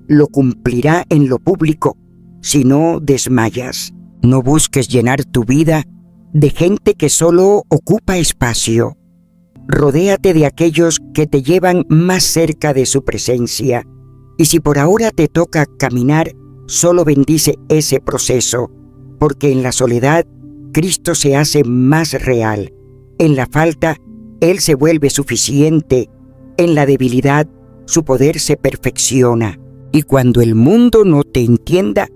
[SPEAKER 1] lo cumplirá en lo público, si no desmayas. No busques llenar tu vida de gente que solo ocupa espacio. Rodéate de aquellos que te llevan más cerca de su presencia. Y si por ahora te toca caminar, solo bendice ese proceso, porque en la soledad, Cristo se hace más real. En la falta, Él se vuelve suficiente. En la debilidad, su poder se perfecciona. Y cuando el mundo no te entienda,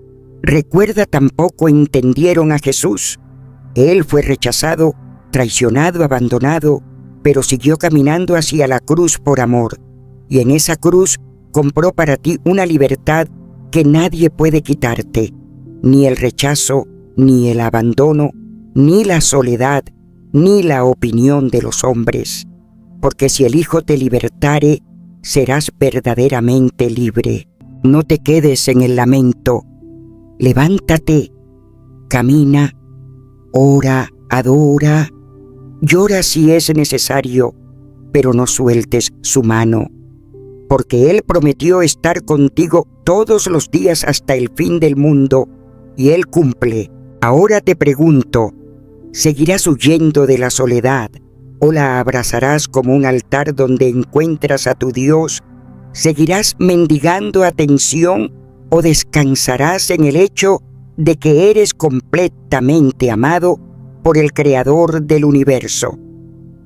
[SPEAKER 1] recuerda tampoco entendieron a Jesús. Él fue rechazado, traicionado, abandonado, pero siguió caminando hacia la cruz por amor. Y en esa cruz compró para ti una libertad que nadie puede quitarte. Ni el rechazo, ni el abandono, ni la soledad, ni la opinión de los hombres. Porque si el Hijo te libertare, serás verdaderamente libre. No te quedes en el lamento. Levántate, camina, ora, adora, llora si es necesario, pero no sueltes su mano, porque Él prometió estar contigo todos los días hasta el fin del mundo, y Él cumple. Ahora te pregunto, ¿seguirás huyendo de la soledad o la abrazarás como un altar donde encuentras a tu Dios? ¿Seguirás mendigando atención o descansarás en el hecho de que eres completamente amado por el Creador del universo?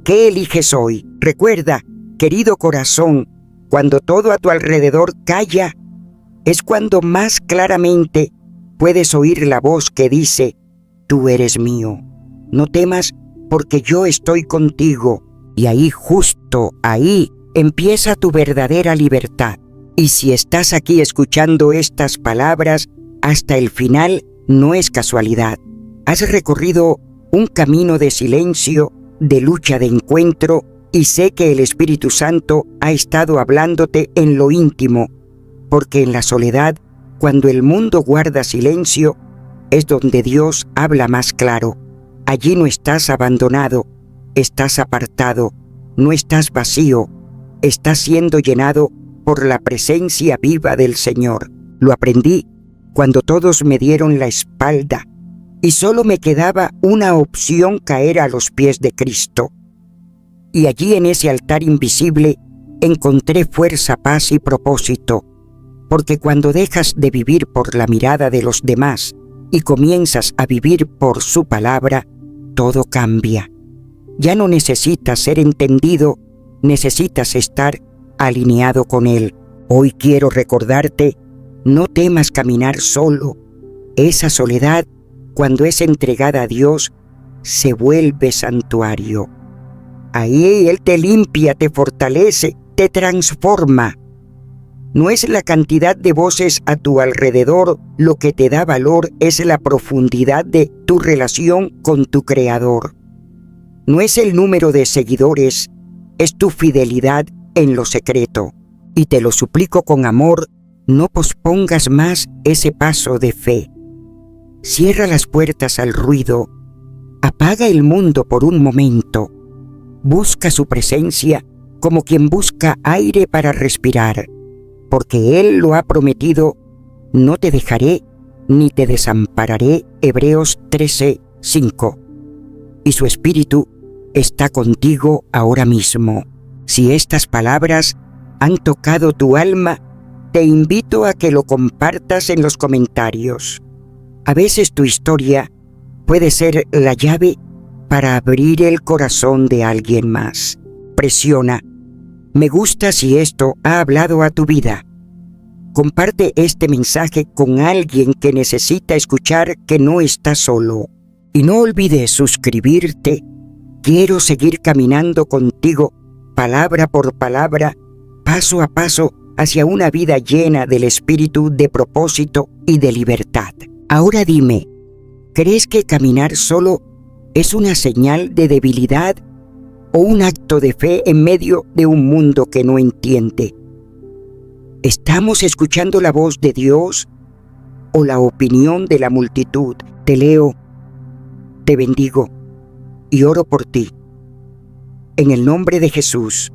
[SPEAKER 1] ¿Qué eliges hoy? Recuerda, querido corazón, cuando todo a tu alrededor calla, es cuando más claramente puedes oír la voz que dice, tú eres mío. No temas porque yo estoy contigo. Y ahí, justo ahí, empieza tu verdadera libertad. Y si estás aquí escuchando estas palabras hasta el final, no es casualidad. Has recorrido un camino de silencio, de lucha, de encuentro, y sé que el Espíritu Santo ha estado hablándote en lo íntimo, porque en la soledad, cuando el mundo guarda silencio, es donde Dios habla más claro. Allí no estás abandonado, estás apartado, no estás vacío, estás siendo llenado por la presencia viva del Señor. Lo aprendí cuando todos me dieron la espalda y solo me quedaba una opción: caer a los pies de Cristo. Y allí en ese altar invisible encontré fuerza, paz y propósito. Porque cuando dejas de vivir por la mirada de los demás y comienzas a vivir por su palabra, todo cambia. Ya no necesitas ser entendido, necesitas estar alineado con Él. Hoy quiero recordarte, no temas caminar solo. Esa soledad, cuando es entregada a Dios, se vuelve santuario. Ahí Él te limpia, te fortalece, te transforma. No es la cantidad de voces a tu alrededor lo que te da valor, es la profundidad de tu relación con tu Creador. No es el número de seguidores, es tu fidelidad en lo secreto. Y te lo suplico con amor, no pospongas más ese paso de fe. Cierra las puertas al ruido, apaga el mundo por un momento, busca su presencia como quien busca aire para respirar, porque Él lo ha prometido, no te dejaré ni te desampararé, Hebreos 13:5. Y su Espíritu está contigo ahora mismo. Si estas palabras han tocado tu alma, te invito a que lo compartas en los comentarios. A veces tu historia puede ser la llave para abrir el corazón de alguien más. Presiona me gusta si esto ha hablado a tu vida. Comparte este mensaje con alguien que necesita escuchar que no está solo. Y no olvides suscribirte. Quiero seguir caminando contigo, palabra por palabra, paso a paso, hacia una vida llena del espíritu de propósito y de libertad. Ahora dime, ¿crees que caminar solo es una señal de debilidad o un acto de fe en medio de un mundo que no entiende? ¿Estamos escuchando la voz de Dios o la opinión de la multitud? Te leo, te bendigo y oro por ti. En el nombre de Jesús.